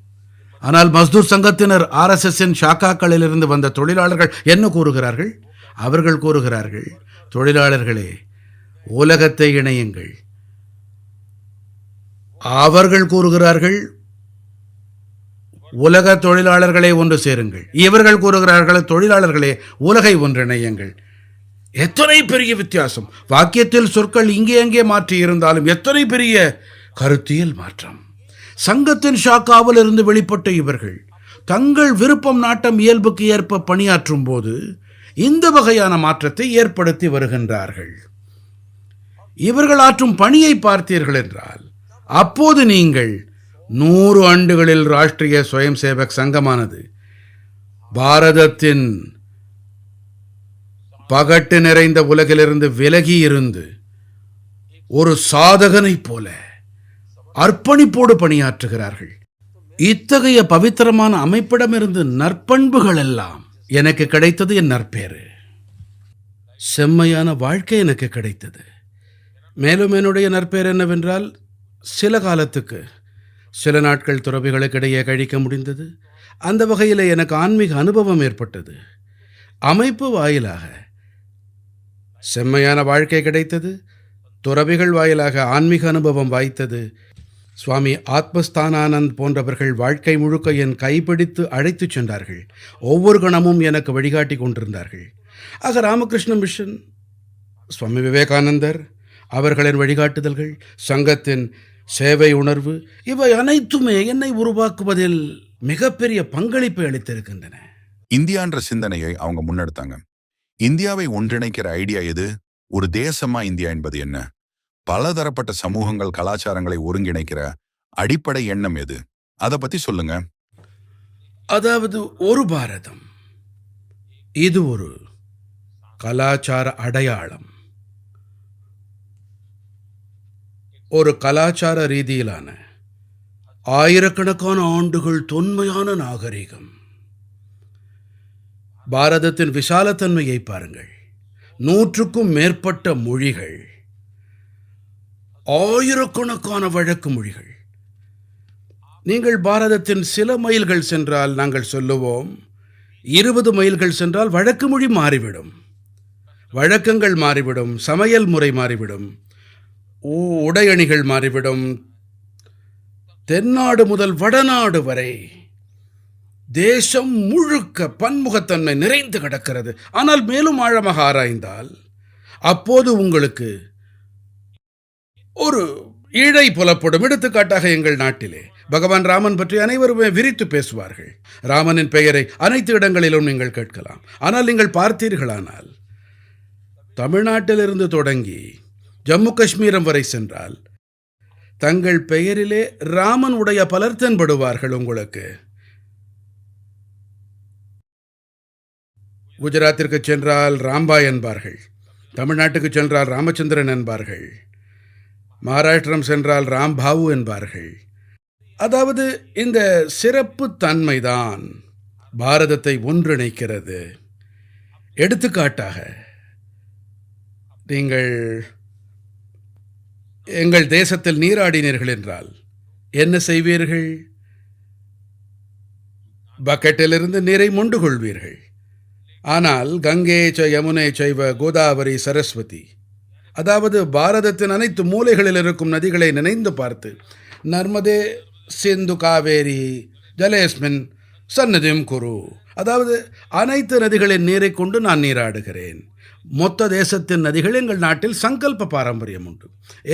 ஆனால் மஸ்தூர் சங்கத்தினர், RSSன் ஷாக்காக்களிலிருந்து வந்த தொழிலாளர்கள் என்ன கூறுகிறார்கள்? அவர்கள் கூறுகிறார்கள், தொழிலாளர்களே, உலகத்தை இணையுங்கள். அவர்கள் கூறுகிறார்கள், உலக தொழிலாளர்களே ஒன்று சேருங்கள். இவர்கள் கூறுகிறார்கள், தொழிலாளர்களே, உலகை ஒன்றிணையுங்கள். எத்தனை பெரிய வித்தியாசம்! வாக்கியத்தில் சொற்கள் இங்கே அங்கே மாற்றி இருந்தாலும் எத்தனை பெரிய கருத்தியல் மாற்றம்! சங்கத்தின் ஷாக்காவில் இருந்து வெளிப்பட்ட இவர்கள் தங்கள் விருப்பம், நாட்டம், இயல்புக்கு ஏற்ப பணியாற்றும் போது இந்த வகையான மாற்றத்தை ஏற்படுத்தி வருகின்றார்கள். இவர்கள் ஆற்றும் பணியை பார்த்தீர்கள் என்றால், அப்போது நீங்கள் 100 ஆண்டுகளில் ராஷ்டிரிய ஸ்வயம் சேவக் சங்கமானது பாரதத்தின் பகட்டு நிறைந்த உலகிலிருந்து விலகி இருந்து ஒரு சாதகனைப் போல அர்ப்பணிப்போடு பணியாற்றுகிறார்கள். இத்தகைய பவித்திரமான அமைப்பிடமிருந்து நற்பண்புகள் எல்லாம் எனக்கு கிடைத்தது. என் நற்பேறு, செம்மையான வாழ்க்கை எனக்கு கிடைத்தது. மேலும் என்னுடைய நற்பேறு என்னவென்றால், சில காலத்துக்கு சில நாட்கள் துறவிகளுக்கிடையே கழிக்க முடிந்தது. அந்த வகையில் எனக்கு ஆன்மீக அனுபவம் ஏற்பட்டது. அமைப்பு வாயிலாக செம்மையான வாழ்க்கை கிடைத்தது. துறவிகள் வாயிலாக ஆன்மீக அனுபவம் வாய்த்தது. சுவாமி ஆத்மஸ்தானானந்த் போன்றவர்கள் வாழ்க்கை முழுக்க என் கைப்பிடித்து அழைத்துச் சென்றார்கள். ஒவ்வொரு கணமும் எனக்கு வழிகாட்டி கொண்டிருந்தார்கள். ஆக ராமகிருஷ்ண மிஷன், சுவாமி விவேகானந்தர் அவர்களின் வழிகாட்டுதல்கள், சங்கத்தின் சேவை உணர்வு, இவை அனைத்துமே என்னை உருவாக்குவதில் மிகப்பெரிய பங்களிப்பை அளித்திருக்கின்றன. இந்தியான்ற சிந்தனையை அவங்க முன்னெடுத்தாங்க. இந்தியாவை ஒன்றிணைக்கிற ஐடியா எது? ஒரு தேசமா இந்தியா என்பது என்ன? பலதரப்பட்ட சமூகங்கள், கலாச்சாரங்களை ஒருங்கிணைக்கிற அடிப்படை எண்ணம் எது? அதை பத்தி சொல்லுங்க. அதாவது ஒரு பாரதம், இது ஒரு கலாச்சார அடையாளம், ஒரு கலாச்சார ரீதியிலான ஆயிரக்கணக்கான ஆண்டுகள் தொன்மையான நாகரிகம். பாரதத்தின் விசாலத்தன்மையை பாருங்கள். 100க்கும் மேற்பட்ட மொழிகள், ஆயிரக்கணக்கான வழக்கு மொழிகள். நீங்கள் பாரதத்தின் சில மைல்கள் சென்றால், நாங்கள் சொல்லுவோம் 20 மைல்கள் சென்றால் வழக்கு மொழி மாறிவிடும், வழக்கங்கள் மாறிவிடும், சமையல் முறை மாறிவிடும், உடையணிகள் மாறிவிடும். தென்னாடு முதல் வடநாடு வரை தேசம் முழுக்க பன்முகத்தன்மை நிறைந்து கிடக்கிறது. ஆனால் மேலும் ஆழமாக ஆராய்ந்தால் அப்போது உங்களுக்கு ஒரு இழை புலப்படும். எடுத்துக்காட்டாக, எங்கள் நாட்டிலே பகவான் ராமன் பற்றி அனைவருமே விரித்து பேசுவார்கள். ராமனின் பெயரை அனைத்து இடங்களிலும் நீங்கள் கேட்கலாம். ஆனால் நீங்கள் பார்த்தீர்களானால், தமிழ்நாட்டிலிருந்து தொடங்கி ஜம்மு காஷ்மீரம் வரை சென்றால் தங்கள் பெயரிலே ராமன் உடைய பலர் தென்படுவார்கள் உங்களுக்கு. குஜராத்திற்கு சென்றால் ராம்பாய் என்பார்கள், தமிழ்நாட்டுக்கு சென்றால் ராமச்சந்திரன் என்பார்கள், மகாராஷ்டிரம் சென்றால் ராம்பாவு என்பார்கள். அதாவது இந்த சிறப்பு தன்மைதான் பாரதத்தை ஒன்றிணைக்கிறது. எடுத்துக்காட்டாக, நீங்கள் எங்கள் தேசத்தில் நீராடினீர்கள் என்றால் என்ன செய்வீர்கள்? பக்கெட்டிலிருந்து நீரை மொண்டு கொள்வீர்கள். ஆனால் கங்கே ச யமுனை சைவ கோதாவரி சரஸ்வதி, அதாவது பாரதத்தின் அனைத்து மூலைகளில் இருக்கும் நதிகளை நினைந்து பார்த்து, நர்மதே சிந்து காவேரி ஜலேஸ்மின் சன்னதிம் குரு, அதாவது அனைத்து நதிகளின் நீரை கொண்டு நான் நீராடுகிறேன். மொத்த தேசத்தின் நதிகள் எங்கள் நாட்டில் சங்கல்ப பாரம்பரியம் உண்டு.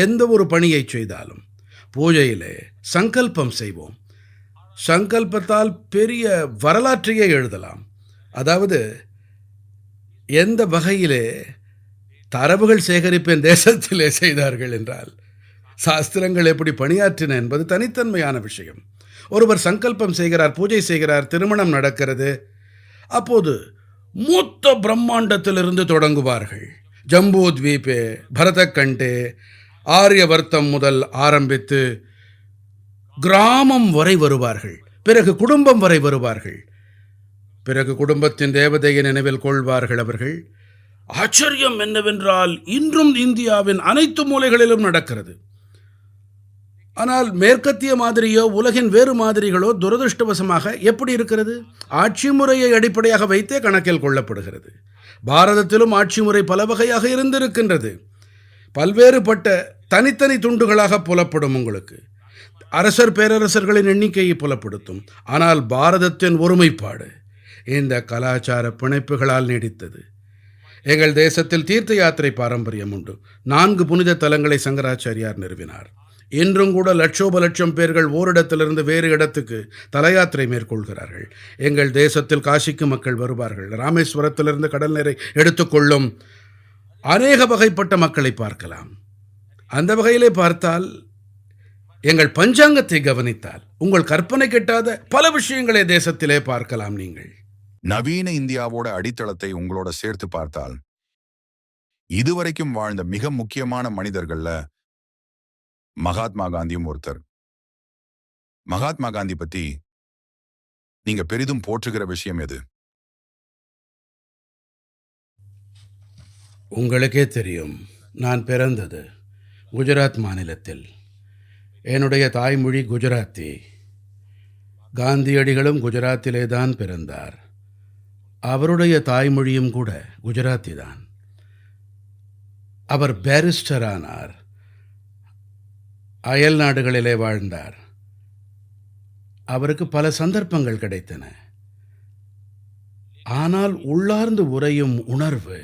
எந்த ஒரு பணியை செய்தாலும் பூஜையிலே சங்கல்பம் செய்வோம். சங்கல்பத்தால் பெரிய வரலாற்றையே எழுதலாம். அதாவது எந்த வகையிலே தரவுகள் சேகரிப்பின் தேசத்திலே செய்தார்கள் என்றால், சாஸ்திரங்கள் எப்படி பணியாற்றின என்பது தனித்தன்மையான விஷயம். ஒருவர் சங்கல்பம் செய்கிறார், பூஜை செய்கிறார், திருமணம் நடக்கிறது. அப்போது மொத்த பிரம்மாண்டத்திலிருந்து தொடங்குவார்கள். ஜம்பூ த்வீபே, பரதக்கண்டே, ஆரியவர்த்தம் முதல் ஆரம்பித்து கிராமம் வரை வருவார்கள். பிறகு குடும்பம் வரை வருவார்கள். பிறகு குடும்பத்தின் தேவதையை நினைவில் கொள்வார்கள் அவர்கள். ஆச்சரியம் என்னவென்றால், இன்றும் இந்தியாவின் அனைத்து மூலைகளிலும் நடக்கிறது. ஆனால் மேற்கத்திய மாதிரியோ உலகின் வேறு மாதிரிகளோ துரதிருஷ்டவசமாக எப்படி இருக்கிறது? ஆட்சி முறையை அடிப்படையாக வைத்தே கணக்கில் கொள்ளப்படுகிறது. பாரதத்திலும் ஆட்சி முறை பல வகையாக இருந்திருக்கின்றது. பல்வேறுபட்ட தனித்தனி துண்டுகளாக புலப்படும். உங்களுக்கு அரசர் பேரரசர்களின் எண்ணிக்கையை புலப்படுத்தும். ஆனால் பாரதத்தின் ஒருமைப்பாடு இந்த கலாச்சார பிணைப்புகளால் நீடித்தது. எங்கள் தேசத்தில் தீர்த்த யாத்திரை பாரம்பரியம் உண்டு. 4 புனித தலங்களை சங்கராச்சாரியார் நிறுவினார். இன்றும் கூட லட்சோப லட்சம் பேர்கள் ஓரிடத்திலிருந்து வேறு இடத்துக்கு தல யாத்திரை மேற்கொள்கிறார்கள். எங்கள் தேசத்தில் காசிக்கு மக்கள் வருவார்கள். ராமேஸ்வரத்திலிருந்து கடல் நீரை எடுத்துக்கொள்ளும் அநேக வகைப்பட்ட மக்களை பார்க்கலாம். அந்த வகையிலே பார்த்தால், எங்கள் பஞ்சாங்கத்தை கவனித்தால் உங்கள் கற்பனை கெட்டாத பல விஷயங்களை தேசத்திலே பார்க்கலாம். நீங்கள் நவீன இந்தியாவோட அடித்தளத்தை உங்களோட சேர்த்து பார்த்தால் இதுவரைக்கும் வாழ்ந்த மிக முக்கியமான மனிதர்கள்ல மகாத்மா காந்தியும் ஒருத்தர். மகாத்மா காந்தி பத்தி நீங்க பெரிதும் போற்றுகிற விஷயம் எது? உங்களுக்கே தெரியும், நான் பிறந்தது குஜராத் மாநிலத்தில். என்னுடைய தாய்மொழி குஜராத்தி. காந்தியடிகளும் குஜராத்திலே தான் பிறந்தார். அவருடைய தாய்மொழியும் கூட குஜராத்தி தான். அவர் பேரிஸ்டர் ஆனார். அயல் நாடுகளிலே வாழ்ந்தார். அவருக்கு பல சந்தர்ப்பங்கள் கிடைத்தன. ஆனால் உள்ளார்ந்து உறையும் உணர்வு,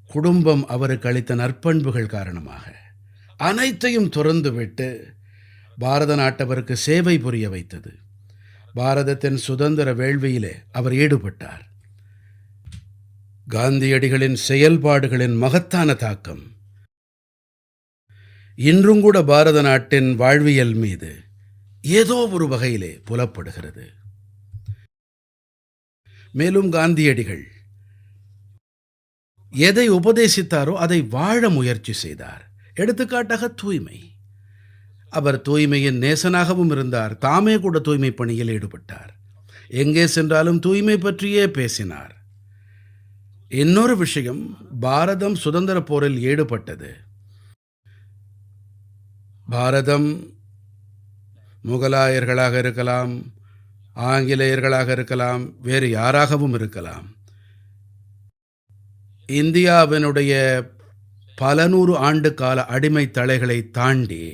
குடும்பம் அவருக்கு அளித்த நற்பண்புகள் காரணமாக அனைத்தையும் துறந்துவிட்டு பாரத நாட்டவருக்கு சேவை புரிய வைத்தது. பாரதத்தின் சுதந்திர வேள்வியிலே அவர் ஈடுபட்டார். காந்தியடிகளின் செயல்பாடுகளின் மகத்தான தாக்கம் இன்றும் கூட பாரத நாட்டின் வாழ்வியல் மீது ஏதோ ஒரு வகையிலே புலப்படுகிறது. மேலும் காந்தியடிகள் எதை உபதேசித்தாரோ அதை வாழ முயற்சி செய்தார். எடுத்துக்காட்டாக தூய்மை. அவர் தூய்மையின் நேசனாகவும் இருந்தார். தாமே கூட தூய்மை பணியில் ஈடுபட்டார். எங்கே சென்றாலும் தூய்மை பற்றியே பேசினார். இன்னொரு விஷயம், பாரதம் சுதந்திர போரில் ஈடுபட்டது. பாரதம் முகலாயர்களாக இருக்கலாம், ஆங்கிலேயர்களாக இருக்கலாம், வேறு யாராகவும் இருக்கலாம். இந்தியாவினுடைய பல நூறு ஆண்டு கால அடிமை தலைகளை தாண்டி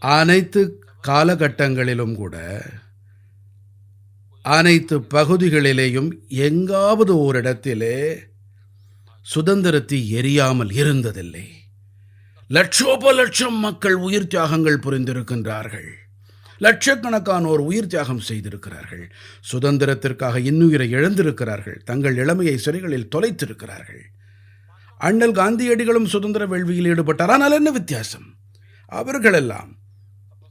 அனைத்து காலகட்டங்களிலும் கூட அனைத்து பகுதிகளிலேயும் எங்காவது ஓரிடத்திலே சுதந்திரத்தை எரியாமல் இருந்ததில்லை. லட்சோப லட்சம் மக்கள் உயிர் தியாகங்கள் புரிந்திருக்கின்றார்கள். லட்சக்கணக்கானோர் உயிர் தியாகம் செய்திருக்கிறார்கள். சுதந்திரத்திற்காக இன்னுயிரை இழந்திருக்கிறார்கள். தங்கள் இளமையை சிறைகளில் தொலைத்திருக்கிறார்கள். அண்ணல் காந்தியடிகளும் சுதந்திர வேள்வியில் ஈடுபட்டார். ஆனால் என்ன வித்தியாசம்? அவர்களெல்லாம்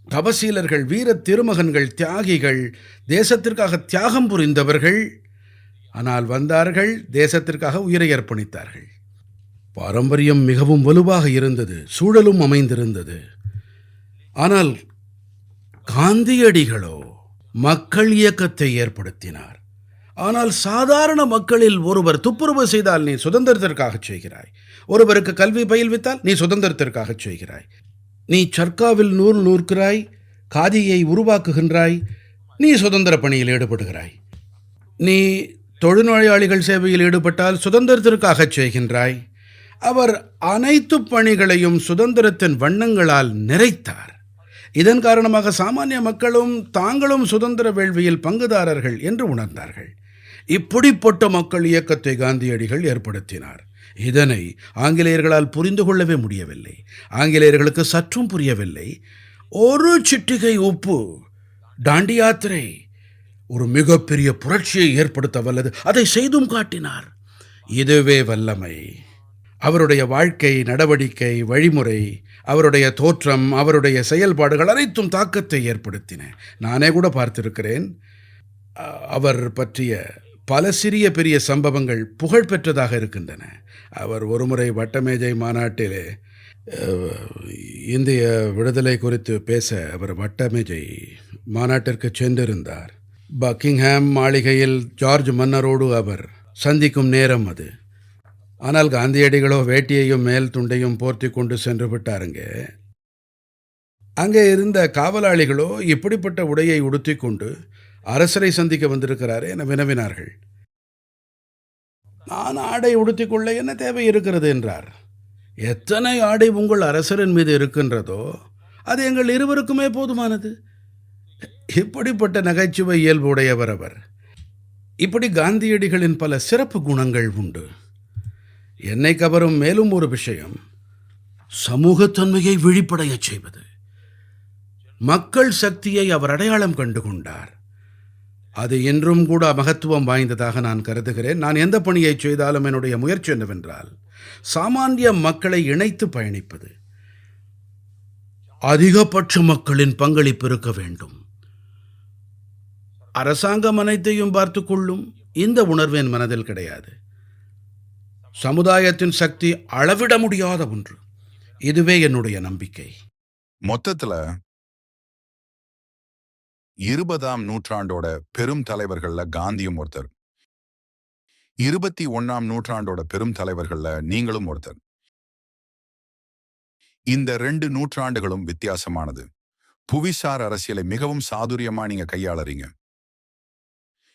தபசீலர்கள், வீர திருமகன்கள், தியாகிகள், தேசத்திற்காக தியாகம் புரிந்தவர்கள். ஆனால் வந்தார்கள், தேசத்திற்காக உயிரை அர்ப்பணித்தார்கள். பாரம்பரியம் மிகவும் வலுவாக இருந்தது, சூழலும் அமைந்திருந்தது. ஆனால் காந்தியடிகளோ மக்கள் இயக்கத்தை ஏற்படுத்தினார். ஆனால் சாதாரண மக்களில் ஒருவர் துப்புரவு செய்தால் நீ சுதந்திரத்திற்காக செய்கிறாய், ஒருவருக்கு கல்வி பயில்வித்தால் நீ சுதந்திரத்திற்காக செய்கிறாய், நீ சர்க்காவில் நூல் நூற்கிறாய், காதியை உருவாக்குகின்றாய், நீ சுதந்திர பணியில் ஈடுபடுகிறாய், நீ தொழுநோயாளிகள் சேவையில் ஈடுபட்டால் சுதந்திரத்திற்காக செய்கின்றாய். அவர் அனைத்து பணிகளையும் சுதந்திரத்தின் வண்ணங்களால் நிறைத்தார். இதன் காரணமாக சாமானிய மக்களும் தாங்களும் சுதந்திர வேள்வியில் பங்குதாரர்கள் என்று உணர்ந்தார்கள். இப்படிப்பட்ட மக்கள் இயக்கத்தை காந்தியடிகள் ஏற்படுத்தினார். இதனை ஆங்கிலேயர்களால் புரிந்து கொள்ளவே முடியவில்லை. ஆங்கிலேயர்களுக்கு சற்றும் புரியவில்லை. ஒரு சிட்டிகை உப்பு, டாண்டி யாத்திரை ஒரு மிகப்பெரிய புரட்சியை ஏற்படுத்த வல்லது. அதை செய்தும் காட்டினார். இதுவே வல்லமை. அவருடைய வாழ்க்கை, நடவடிக்கை, வழிமுறை, அவருடைய தோற்றம், அவருடைய செயல்பாடுகள் அனைத்தும் தாக்கத்தை ஏற்படுத்தின. நானே கூட பார்த்திருக்கிறேன். அவர் பற்றிய பல சிறிய பெரிய சம்பவங்கள் புகழ்பெற்றதாக இருக்கின்றன. அவர் ஒருமுறை வட்டமேஜை மாநாட்டிலே இந்திய விடுதலை குறித்து பேச அவர் வட்டமேஜை மாநாட்டிற்கு சென்றிருந்தார். பக்கிங்ஹாம் மாளிகையில் ஜார்ஜ் மன்னரோடு அவர் சந்திக்கும் நேரம் அது. ஆனால் காந்தியடிகளோ வேட்டியையும் மேல் துண்டையும் போர்த்தி கொண்டு சென்று விட்டாருங்க. அங்கே இருந்த காவலாளிகளோ இப்படிப்பட்ட உடையை உடுத்திக் கொண்டு அரசரை சந்திக்க வந்திருக்கிறாரே என வினவினார்கள். நான் ஆடை உடுத்திக்கொள்ள என்ன தேவை இருக்கிறது என்றார். எத்தனை ஆடை உங்கள் அரசரின் மீது இருக்கின்றதோ அது எங்கள் இருவருக்குமே போதுமானது. இப்படிப்பட்ட நகைச்சுவை இயல்பு உடையவர் அவர். இப்படி காந்தியடிகளின் பல சிறப்பு குணங்கள் உண்டு. என்னை கவரும் மேலும் ஒரு விஷயம், சமூகத்தன்மையை விழிப்படையச் செய்வது. மக்கள் சக்தியை அவர் அடையாளம் கண்டு கொண்டார். அது இன்றும் கூட மகத்துவம் வாய்ந்ததாக நான் கருதுகிறேன். நான் எந்த பணியை செய்தாலும் என்னுடைய முயற்சி என்னவென்றால் சாமானிய மக்களை இணைத்து பயணிப்பது. அதிகபட்ச மக்களின் பங்களிப்பு இருக்க வேண்டும். அரசாங்கம் அனைத்தையும் பார்த்துக் கொள்ளும் இந்த உணர்வு என் மனதில் கிடையாது. சமுதாயத்தின் சக்தி அளவிட முடியாத ஒன்று. இதுவே என்னுடைய நம்பிக்கை. மொத்தத்துல 20ஆம் நூற்றாண்டோட பெரும் தலைவர்கள்ல காந்தியும் ஒருத்தர், 21ஆம் நூற்றாண்டோட பெரும் தலைவர்கள்ல நீங்களும் ஒருத்தர். இந்த 2 நூற்றாண்டுகளும் வித்தியாசமானது. புவிசார் அரசியலை மிகவும் சாதுரியமா நீங்க கையாளறீங்க.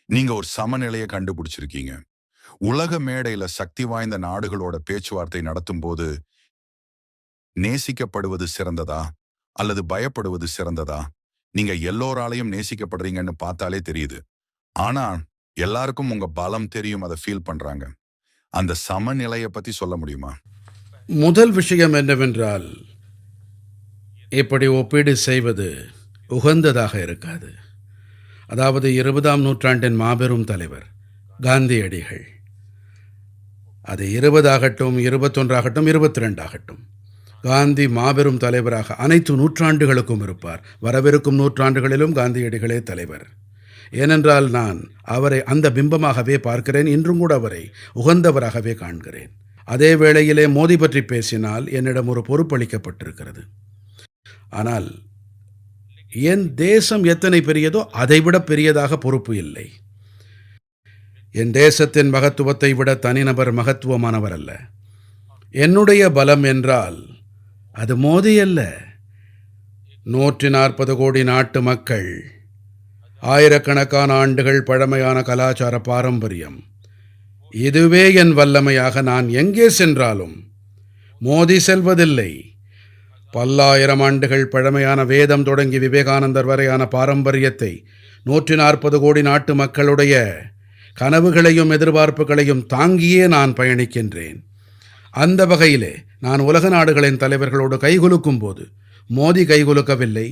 நீங்க ஒரு சமநிலையை கண்டுபிடிச்சிருக்கீங்க. உலக மேடையில சக்தி வாய்ந்த நாடுகளோட பேச்சுவார்த்தை நடத்தும் போது நேசிக்கப்படுவது சிறந்ததா அல்லது பயப்படுவது சிறந்ததா? நீங்க எல்லோராலையும் நேசிக்கப்படுறீங்கன்னு பார்த்தாலே தெரியுது. ஆனா எல்லாருக்கும் உங்க பலம் தெரியும், அதை ஃபீல் பண்றாங்க. அந்த சமநிலையை பத்தி சொல்ல முடியுமா? முதல் விஷயம் என்னவென்றால், இப்படி ஒப்பீடு செய்வது உகந்ததாக இருக்காது. அதாவது 20ஆம் நூற்றாண்டின் மாபெரும் தலைவர் காந்தியடிகள், அது 20 ஆகட்டும், 21 ஆகட்டும், 22 ஆகட்டும், காந்தி மாபெரும் தலைவராக அனைத்து நூற்றாண்டுகளுக்கும் இருப்பார். வரவிருக்கும் நூற்றாண்டுகளிலும் காந்தியடிகளே தலைவர். ஏனென்றால் நான் அவரை அந்த பிம்பமாகவே பார்க்கிறேன். இன்றும் கூட அவரை உகந்தவராகவே காண்கிறேன். அதே வேளையிலே மோடி பற்றி பேசினால் என்னிடம் ஒரு பொறுப்பளிக்கப்பட்டிருக்கிறது. ஆனால் என் தேசம் எத்தனை பெரியதோ அதைவிட பெரியதாக பொறுப்பு இல்லை. என் தேசத்தின் மகத்துவத்தை விட தனிநபர் மகத்துவமானவர் அல்ல. என்னுடைய பலம் என்றால் அது மோடி அல்ல, 140 கோடி நாட்டு மக்கள், ஆயிரக்கணக்கான ஆண்டுகள் பழமையான கலாச்சார பாரம்பரியம். இதுவே என் வல்லமையாக நான் எங்கே சென்றாலும் மோதி செல்வதில்லை. பல்லாயிரம் ஆண்டுகள் பழமையான வேதம் தொடங்கி விவேகானந்தர் வரையான பாரம்பரியத்தை 140 கோடி நாட்டு மக்களுடைய கனவுகளையும் எதிர்பார்ப்புகளையும் தாங்கியே நான் பயணிக்கின்றேன். அந்த வகையிலே நான் உலக நாடுகளின் தலைவர்களோடு கைகுலுக்கும் போது மோடி கைகுலுக்கவில்லை,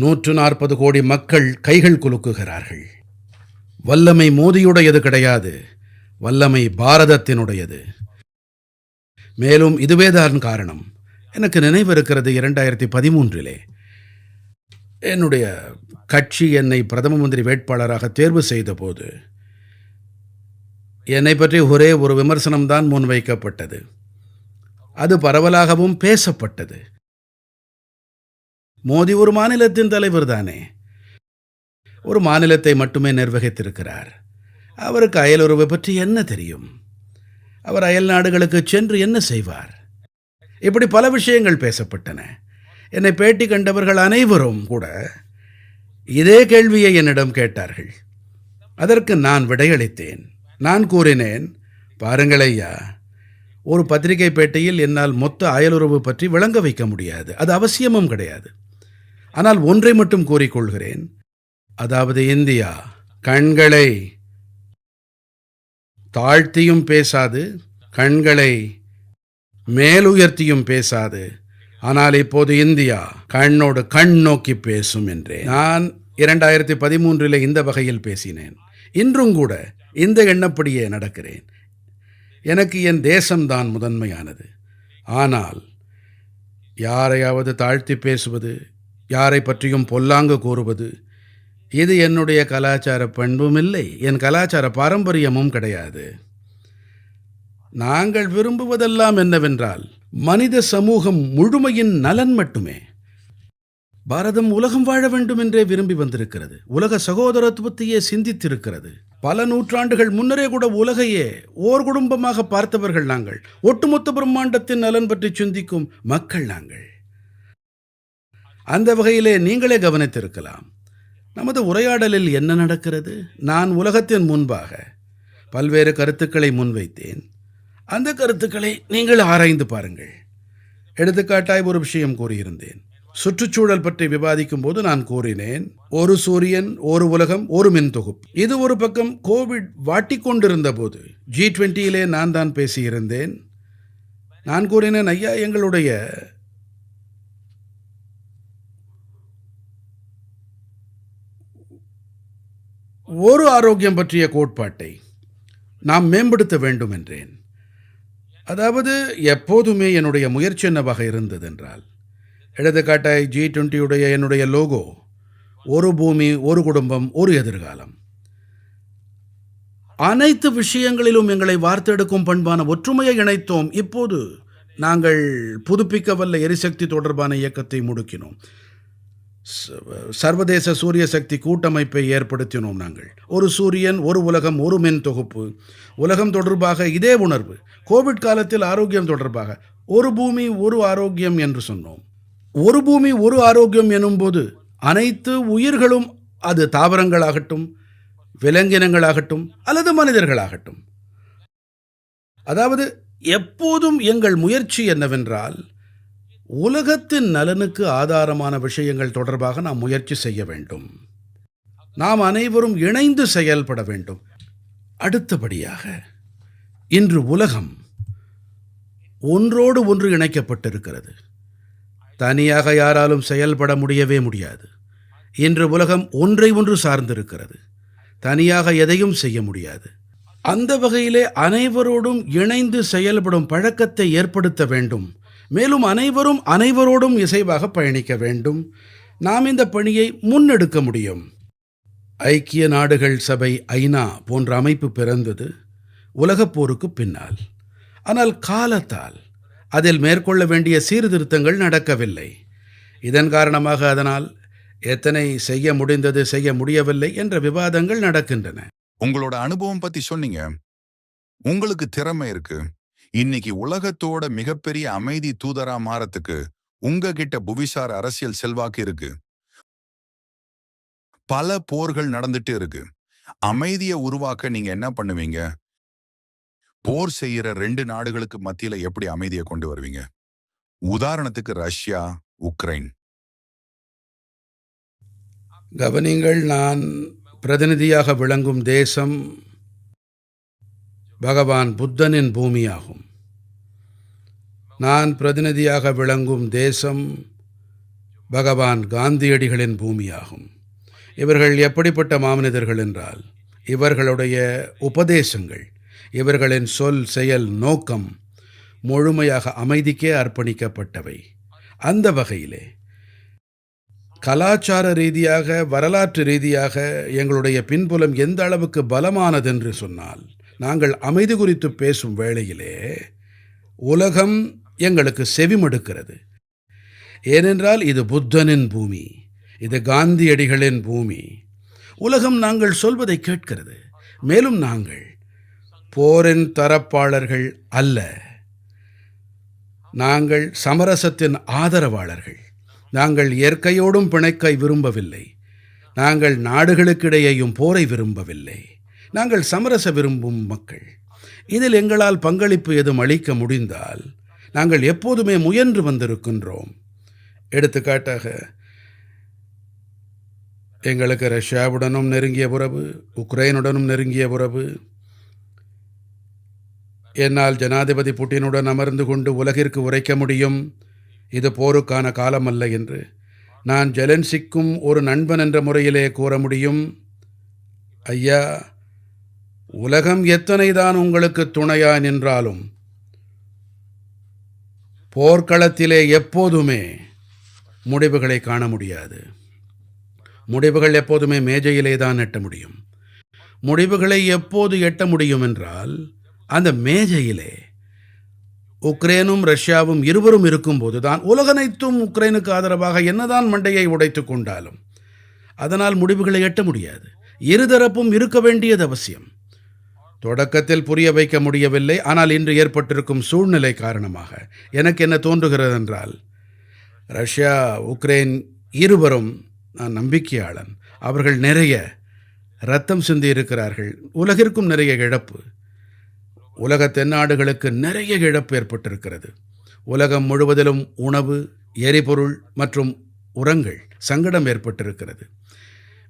140 கோடி மக்கள் கைகள் குலுக்குகிறார்கள். வல்லமை மோடியுடையது கிடையாது, வல்லமை பாரதத்தினுடையது. மேலும் இதுவேதான் காரணம். எனக்கு நினைவிருக்கிறது, 2013 என்னுடைய கட்சி என்னை பிரதம மந்திரி வேட்பாளராக தேர்வு செய்த போது என்னை பற்றி ஒரே ஒரு விமர்சனம்தான் முன்வைக்கப்பட்டது. அது பரவலாகவும் பேசப்பட்டது. மோடி ஒரு மாநிலத்தின் தலைவர் தானே, ஒரு மாநிலத்தை மட்டுமே நிர்வகித்திருக்கிறார். அவருக்கு அயலுறவு பற்றி என்ன தெரியும்? அவர் அயல் நாடுகளுக்கு சென்று என்ன செய்வார்? இப்படி பல விஷயங்கள் பேசப்பட்டன. என்னை பேட்டி கண்டவர்கள் அனைவரும் கூட இதே கேள்வியை என்னிடம் கேட்டார்கள். அதற்கு நான் விடையளித்தேன். நான் கூறினேன், பாருங்கள் ஐயா, ஒரு பத்திரிகை பேட்டியில் என்னால் மொத்த அயலுறவு பற்றி விளங்க வைக்க முடியாது, அது அவசியமும் கிடையாது. ஆனால் ஒன்றை மட்டும் கூறிக்கொள்கிறேன், அதாவது இந்தியா கண்களை தாழ்த்தியும் பேசாது, கண்களை மேலுயர்த்தியும் பேசாது. ஆனால் இப்போது இந்தியா கண்ணோடு கண் நோக்கி பேசும் என்றேன். நான் 2013 இந்த வகையில் பேசினேன். இன்றும் கூட இந்த எண்ணப்படியே நடக்கிறேன். எனக்கு என் தேசம்தான் முதன்மையானது. ஆனால் யாரையாவது தாழ்த்தி பேசுவது, யாரை பற்றியும் பொல்லாங்கு கூறுவது, இது என்னுடைய கலாச்சார பண்பும் இல்லை, என் கலாச்சார பாரம்பரியமும் கிடையாது. நாங்கள் விரும்புவதெல்லாம் என்னவென்றால் மனித சமூகம் முழுமையின் நலன் மட்டுமே. பாரதம் உலகம் வாழ வேண்டும் என்றே விரும்பி வந்திருக்கிறது. உலக சகோதரத்துவத்தையே சிந்தித்திருக்கிறது. பல நூற்றாண்டுகள் முன்னரே கூட உலகையே ஓர் குடும்பமாக பார்த்தவர்கள் நாங்கள். ஒட்டுமொத்த பிரம்மாண்டத்தின் நலன் பற்றி சிந்திக்கும் மக்கள் நாங்கள். அந்த வகையிலே நீங்களே கவனித்திருக்கலாம், நமது உரையாடலில் என்ன நடக்கிறது. நான் உலகத்தின் முன்பாக பல்வேறு கருத்துக்களை முன்வைத்தேன். அந்த கருத்துக்களை நீங்கள் ஆராய்ந்து பாருங்கள். எடுத்துக்காட்டாய் ஒரு விஷயம் கூறியிருந்தேன். சுற்றுச்சூழல் பற்றி விவாதிக்கும் போது நான் கூறினேன், ஒரு சூரியன், ஒரு உலகம், ஒரு மின் தொகுப்பு. இது ஒரு பக்கம் கோவிட் வாட்டிக்கொண்டிருந்த போது G20 நான் தான் பேசியிருந்தேன். நான் கூறினேன், ஐயா, எங்களுடைய ஒரு ஆரோக்கியம் பற்றிய கோட்பாட்டை நாம் மேம்படுத்த வேண்டும் என்றேன். அதாவது எப்போதுமே என்னுடைய முயற்சி என்னவாக இருந்தது என்றால், எடுத்துக்காட்டாய் G20 என்னுடைய லோகோ ஒரு பூமி, ஒரு குடும்பம், ஒரு எதிர்காலம். அனைத்து விஷயங்களிலும் எங்களை வார்த்தெடுக்கும் பண்பான ஒற்றுமையை இணைத்தோம். இப்போது நாங்கள் புதுப்பிக்கவல்ல எரிசக்தி தொடர்பான இயக்கத்தை முடுக்கினோம். சர்வதேச சூரிய சக்தி கூட்டமைப்பை ஏற்படுத்தினோம். நாங்கள் ஒரு சூரியன், ஒரு உலகம், ஒரு மின் தொகுப்பு. உலகம் தொடர்பாக இதே உணர்வு. கோவிட் காலத்தில் ஆரோக்கியம் தொடர்பாக ஒரு பூமி ஒரு ஆரோக்கியம் என்று சொன்னோம். ஒரு பூமி ஒரு ஆரோக்கியம் எனும்போது அனைத்து உயிர்களும், அது தாவரங்களாகட்டும், விலங்கினங்களாகட்டும் அல்லது மனிதர்களாகட்டும், அதாவது எப்போதும் எங்கள் முயற்சி என்னவென்றால், உலகத்தின் நலனுக்கு ஆதாரமான விஷயங்கள் தொடர்பாக நாம் முயற்சி செய்ய வேண்டும். நாம் அனைவரும் இணைந்து செயல்பட வேண்டும். அடுத்தபடியாக, இன்று உலகம் ஒன்றோடு ஒன்று இணைக்கப்பட்டிருக்கிறது. தனியாக யாராலும் செயல்பட முடியவே முடியாது. இன்று உலகம் ஒன்றை ஒன்று சார்ந்திருக்கிறது. தனியாக எதையும் செய்ய முடியாது. அந்த வகையிலே அனைவரோடும் இணைந்து செயல்படும் பழக்கத்தை ஏற்படுத்த வேண்டும். மேலும் அனைவரும் அனைவரோடும் இசைவாக பயணிக்க வேண்டும். நாம் இந்த பணியை முன்னெடுக்க முடியும். ஐக்கிய நாடுகள் சபை, ஐநா போன்ற அமைப்பு பிறந்தது உலகப் போருக்கு பின்னால். ஆனால் காலத்தால் அதில் மேற்கொள்ள வேண்டிய சீர்திருத்தங்கள் நடக்கவில்லை. இதன் காரணமாக அதனால் எத்தனை செய்ய முடிந்தது, செய்ய முடியவில்லை என்ற விவாதங்கள் நடக்கின்றன. உங்களோட அனுபவம் பத்தி சொன்னீங்க. உங்களுக்கு திறமை இருக்கு. இன்னைக்கு உலகத்தோட மிகப்பெரிய அமைதி தூதரா மாறத்துக்கு உங்ககிட்ட புவிசார் அரசியல் செல்வாக்கு இருக்கு. பல போர்கள் நடந்துட்டு இருக்கு. அமைதியை உருவாக்க நீங்க என்ன பண்ணுவீங்க? போர் செய்யற 2 நாடுகளுக்கு மத்தியில எப்படி அமைதியை கொண்டு வருவீங்க? உதாரணத்துக்கு ரஷ்யா, உக்ரைன். கவனிங்கள், நான் பிரதிநிதியாக விளங்கும் தேசம் பகவான் புத்தனின் பூமியாகும். நான் பிரதிநிதியாக விளங்கும் தேசம் பகவான் காந்தியடிகளின் பூமியாகும். இவர்கள் எப்படிப்பட்ட மாமனிதர்கள் என்றால், இவர்களுடைய உபதேசங்கள், இவர்களின் சொல், செயல், நோக்கம் முழுமையாக அமைதிக்கே அர்ப்பணிக்கப்பட்டவை. அந்த வகையிலே கலாச்சார ரீதியாக, வரலாற்று ரீதியாக எங்களுடைய பின்புலம் எந்த அளவுக்கு பலமானதென்று சொன்னால், நாங்கள் அமைதி குறித்து பேசும் வேளையிலே உலகம் எங்களுக்கு செவிமடுக்கிறது. ஏனென்றால் இது புத்தனின் பூமி, இது காந்தியடிகளின் பூமி. உலகம் நாங்கள் சொல்வதை கேட்கிறது. மேலும் நாங்கள் போரின் தரப்பாளர்கள் அல்ல, நாங்கள் சமரசத்தின் ஆதரவாளர்கள். நாங்கள் இயற்கையோடும் பிணைக்கை விரும்பவில்லை. நாங்கள் நாடுகளுக்கிடையேயும் போரை விரும்பவில்லை. நாங்கள் சமரச விரும்பும் மக்கள். இதில் எங்களால் பங்களிப்பு எதுவும் அளிக்க முடிந்தால் நாங்கள் எப்போதுமே முயன்று வந்திருக்கின்றோம். எடுத்துக்காட்டாக, எங்களுக்கு ரஷ்யாவுடனும் நெருங்கிய உறவு, உக்ரைனுடனும் நெருங்கிய உறவு. என்னால் ஜனாதிபதி புட்டினுடன் அமர்ந்து கொண்டு உலகிற்கு உரைக்க முடியும், இது போருக்கான காலமல்ல என்று. நான் ஜெலன்ஸ்கிக்கும் ஒரு நண்பன் என்ற முறையிலே கூற முடியும், ஐயா, உலகம் எத்தனைதான் உங்களுக்கு துணையாய் நின்றாலும் போர்க்களத்திலே எப்போதுமே முடிவுகளை காண முடியாது. முடிவுகள் எப்போதுமே மேஜையிலே தான் எட்ட முடியும். முடிவுகளை எப்போது எட்ட முடியும் என்றால், அந்த மேஜையிலே உக்ரைனும் ரஷ்யாவும் இருவரும் இருக்கும்போது தான். உலகனைத்தும் உக்ரைனுக்கு ஆதரவாக என்னதான் மண்டையை உடைத்துக் கொண்டாலும் அதனால் முடிவுகளை எட்ட முடியாது. இருதரப்பும் இருக்க வேண்டியது அவசியம். தொடக்கத்தில் புரிய வைக்க முடியவில்லை. ஆனால் இன்று ஏற்பட்டிருக்கும் சூழ்நிலை காரணமாக எனக்கு என்ன தோன்றுகிறது என்றால், ரஷ்யா, உக்ரைன் இருவரும், நான் நம்பிக்கையாளன், அவர்கள் நிறைய இரத்தம் சிந்தி இருக்கிறார்கள். உலகிற்கும் நிறைய இழப்பு, உலக தென்னாடுகளுக்கு நிறைய இழப்பு ஏற்பட்டிருக்கிறது. உலகம் முழுவதிலும் உணவு, எரிபொருள் மற்றும் உரங்கள் சங்கடம் ஏற்பட்டிருக்கிறது.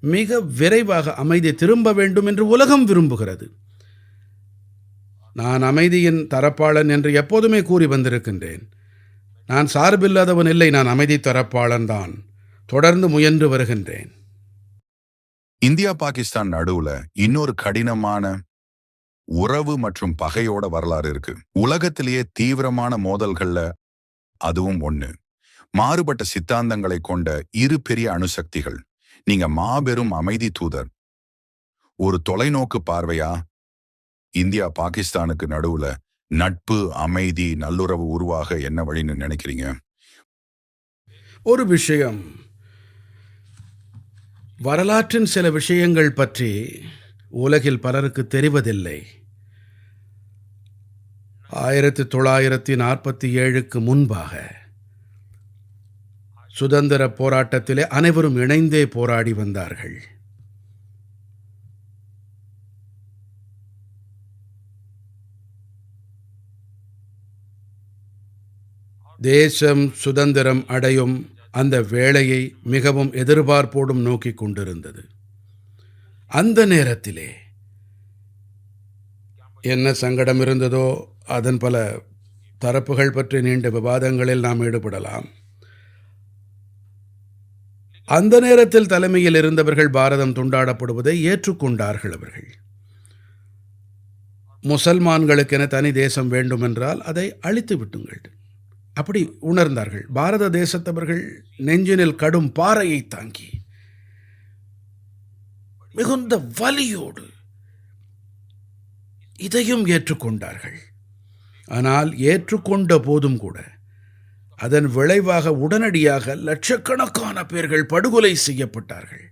மிக விரைவாக அமைதி திரும்ப வேண்டும் என்று உலகம் விரும்புகிறது. நான் அமைதியின் தரப்பாளன் என்று எப்போதுமே கூறி வந்திருக்கின்றேன். நான் சார்பில்லாதவன் இல்லை, நான் அமைதி தரப்பாளன் தான். தொடர்ந்து முயன்று வருகின்றேன். இந்தியா பாகிஸ்தான் நடுவுல இன்னொரு கடினமான உறவு மற்றும் பகையோட வரலாறு இருக்கு. உலகத்திலேயே தீவிரமான மோதல்கள்ல அதுவும் ஒண்ணு. மாறுபட்ட சித்தாந்தங்களை கொண்ட 2 பெரிய அணுசக்திகள். நீங்க மாபெரும் அமைதி தூதர். ஒரு தொலைநோக்கு பார்வையா இந்தியா பாகிஸ்தானுக்கு நடுவுல நட்பு, அமைதி, நல்லுறவு உருவாக என்ன வழின்னு நினைக்கிறீங்க? ஒரு விஷயம், வரலாற்றின் சில விஷயங்கள் பற்றி உலகில் பலருக்கு தெரிவதில்லை. 1947க்கு முன்பாக சுதந்திர போராட்டத்திலே அனைவரும் இணைந்தே போராடி வந்தார்கள். தேசம் சுதந்திரம் அடையும் அந்த வேளையை மிகவும் எதிர்பார்ப்போடும் நோக்கிக் கொண்டிருந்தது. அந்த நேரத்திலே என்ன சங்கடம் இருந்ததோ அதன் பல தரப்புகள் பற்றி நீண்ட விவாதங்களில் நாம் ஈடுபடலாம். அந்த நேரத்தில் தலைமையில் இருந்தவர்கள் பாரதம் துண்டாடப்படுவதை ஏற்றுக்கொண்டார்கள். அவர்கள் முசல்மான்களுக்கென தனி தேசம் வேண்டுமென்றால் அதை அழித்து விட்டுங்கள், அப்படி உணர்ந்தார்கள். பாரத தேசத்தவர்கள் நெஞ்சினில் கடும் பாறையை தாங்கி மிகுந்த வலியோடு இதையும் ஏற்றுக்கொண்டார்கள். ஆனால் ஏற்றுக்கொண்ட போதும் கூட அதன் விளைவாக உடனடியாக லட்சக்கணக்கான பேர்கள் படுகொலை செய்யப்பட்டார்கள்.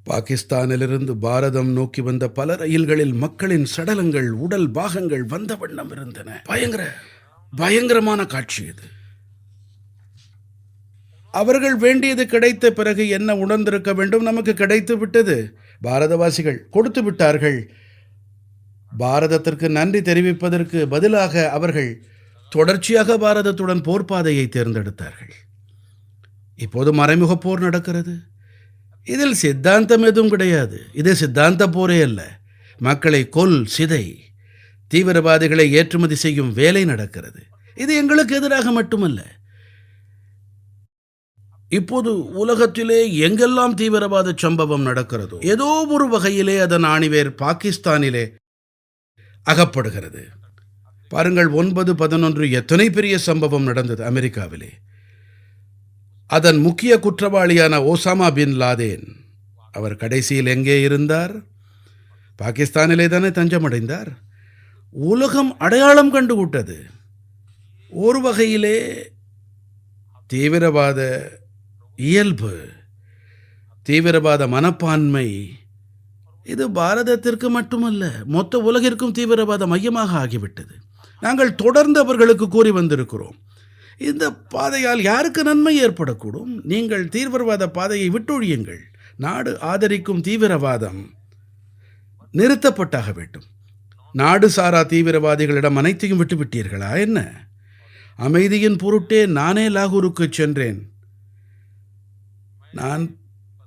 பாகிஸ்தானிலிருந்து பாரதம் நோக்கி வந்த பல ரயில்களில் மக்களின் சடலங்கள், உடல் பாகங்கள் வந்த வண்ணம் இருந்தன. பயங்கரமான காட்சி இது. அவர்கள் வேண்டியது கிடைத்த பிறகு என்ன உணர்ந்திருக்க வேண்டும்? நமக்கு கிடைத்து விட்டது, பாரதவாசிகள் கொடுத்து விட்டார்கள். பாரதத்திற்கு நன்றி தெரிவிப்பதற்கு பதிலாக அவர்கள் தொடர்ச்சியாக பாரதத்துடன் போர்ப்பாதையை தேர்ந்தெடுத்தார்கள். இப்போது மறைமுக போர் நடக்கிறது. இதில் சித்தாந்தம் எதுவும் கிடையாது. இது சித்தாந்த போரே அல்ல. மக்களை கொல், சிதை, தீவிரவாதிகளை ஏற்றுமதி செய்யும் வேலை நடக்கிறது. இது எங்களுக்கு எதிராக மட்டுமல்ல. இப்போது உலகத்திலே எங்கெல்லாம் தீவிரவாத சம்பவம் நடக்கிறதோ ஏதோ ஒரு வகையிலே அதன் ஆணிவேர் பாகிஸ்தானிலே அகப்படுகிறது. பாருங்கள், 9/11 எத்தனை பெரிய சம்பவம் நடந்தது அமெரிக்காவிலே. அதன் முக்கிய குற்றவாளியான ஓசாமா பின் லாதேன், அவர் கடைசியில் எங்கே இருந்தார்? பாகிஸ்தானிலே தானே தஞ்சமடைந்தார். உலகம் அடையாளம் கண்டுவிட்டது. ஒரு வகையிலே தீவிரவாத இயல்பு, தீவிரவாத மனப்பான்மை, இது பாரதத்திற்கு மட்டுமல்ல, மொத்த உலகிற்கும் தீவிரவாத மையமாக ஆகிவிட்டது. நாங்கள் தொடர்ந்து அவர்களுக்கு கூறி வந்திருக்கிறோம், இந்த பாதையால் யாருக்கு நன்மை ஏற்படக்கூடும்? நீங்கள் தீவிரவாத பாதையை விட்டொழியுங்கள். நாடு ஆதரிக்கும் தீவிரவாதம் நிறுத்தப்பட்டாக வேண்டும். நாடு சாரா தீவிரவாதிகளிடம் அனைத்தையும் விட்டுவிட்டீர்களா என்ன? அமைதியின் பொருட்டே நானே லாகூருக்கு சென்றேன். நான்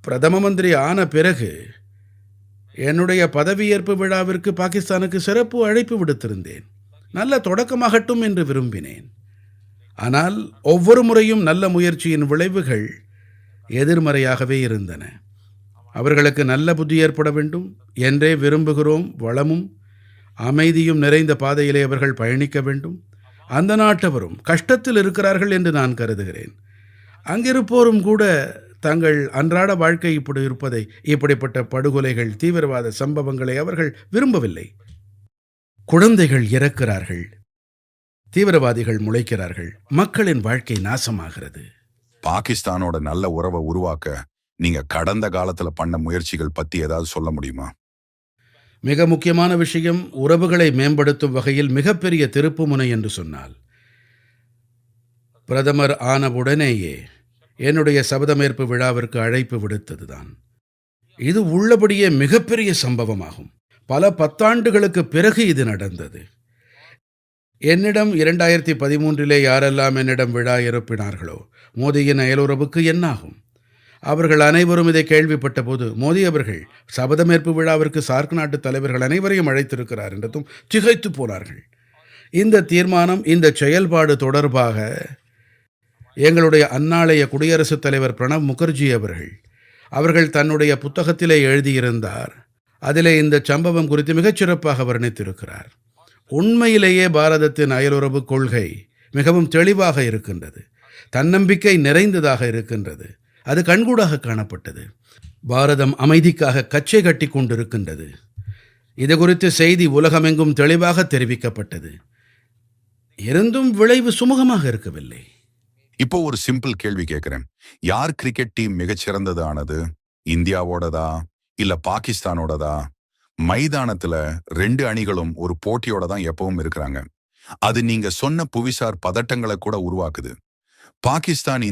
பிரதம மந்திரி ஆன பிறகு என்னுடைய பதவியேற்பு விழாவிற்கு பாகிஸ்தானுக்கு சிறப்பு அழைப்பு விடுத்திருந்தேன். நல்ல தொடக்கமாகட்டும் என்று விரும்பினேன். ஆனால் ஒவ்வொரு முறையும் நல்ல முயற்சியின் விளைவுகள் எதிர்மறையாகவே இருந்தன. அவர்களுக்கு நல்ல புத்தி ஏற்பட வேண்டும் என்றே விரும்புகிறோம். வளமும் அமைதியும் நிறைந்த பாதையிலே அவர்கள் பயணிக்க வேண்டும். அந்த நாட்டவரும் கஷ்டத்தில் இருக்கிறார்கள் என்று நான் கருதுகிறேன். அங்கிருப்போரும் கூட தங்கள் அன்றாட வாழ்க்கை இப்படி இருப்பதை, இப்படிப்பட்ட படுகொலைகள், தீவிரவாத சம்பவங்களை அவர்கள் விரும்பவில்லை. குழந்தைகள் இறக்கிறார்கள், தீவிரவாதிகள் முளைக்கிறார்கள், மக்களின் வாழ்க்கை நாசமாகிறது. பாகிஸ்தானோட நல்ல உறவை உருவாக்க நீங்க கடந்த காலத்துல பண்ண முயற்சிகள் பத்தி ஏதாவது சொல்ல முடியுமா? மிக முக்கியமான விஷயம், உறவுகளை மேம்படுத்தும் வகையில் மிகப்பெரிய திருப்புமுனை என்று சொன்னால், பிரதமர் ஆனவுடனேயே என்னுடைய சபதமேற்பு விழாவிற்கு அழைப்பு விடுத்ததுதான். இது உள்ளபடியே மிகப்பெரிய சம்பவமாகும். பல பத்தாண்டுகளுக்கு பிறகு இது நடந்தது. என்னிடம் 2013 யாரெல்லாம் என்னிடம் விழா இருப்பினார்களோ, மோடியின் அயலுறவுக்கு என்னாகும்? அவர்கள் அனைவரும் இதை கேள்விப்பட்ட போது, மோடி அவர்கள் சபதமேற்பு விழாவிற்கு சார்க் நாட்டு தலைவர்கள் அனைவரையும் அழைத்திருக்கிறார் என்றதும் திகைத்து போனார்கள். இந்த தீர்மானம், இந்த செயல்பாடு தொடர்பாக எங்களுடைய அந்நாளைய குடியரசுத் தலைவர் பிரணப் முகர்ஜி அவர்கள் தன்னுடைய புத்தகத்திலே எழுதியிருந்தார். அதிலே இந்த சம்பவம் குறித்து மிகச்சிறப்பாக வர்ணித்திருக்கிறார். உண்மையிலேயே பாரதத்தின் அயலுறவு கொள்கை மிகவும் தெளிவாக இருக்கின்றது, தன்னம்பிக்கை நிறைந்ததாக இருக்கின்றது. அது கண்கூடாக காணப்பட்டது. பாரதம் அமைதிக்காக கச்சை கட்டி கொண்டிருக்கின்றது. இது குறித்து செய்தி உலகமெங்கும் தெளிவாக தெரிவிக்கப்பட்டது. இருந்தும் விளைவு சுமூகமாக இருக்கவில்லை. இப்போ ஒரு சிம்பிள் கேள்வி கேட்கிறேன். யார் கிரிக்கெட் டீம் மிகச்சிறந்தது ஆனது? இந்தியாவோடதா இல்ல பாகிஸ்தானோடதா? மைதானத்துல ரெண்டு அணிகளும் ஒரு போட்டியோட தான் எப்பவும் இருக்கிறாங்க. அது நீங்க சொன்ன புவிசார் பதட்டங்களை கூட உருவாக்குது. பாகிஸ்தான்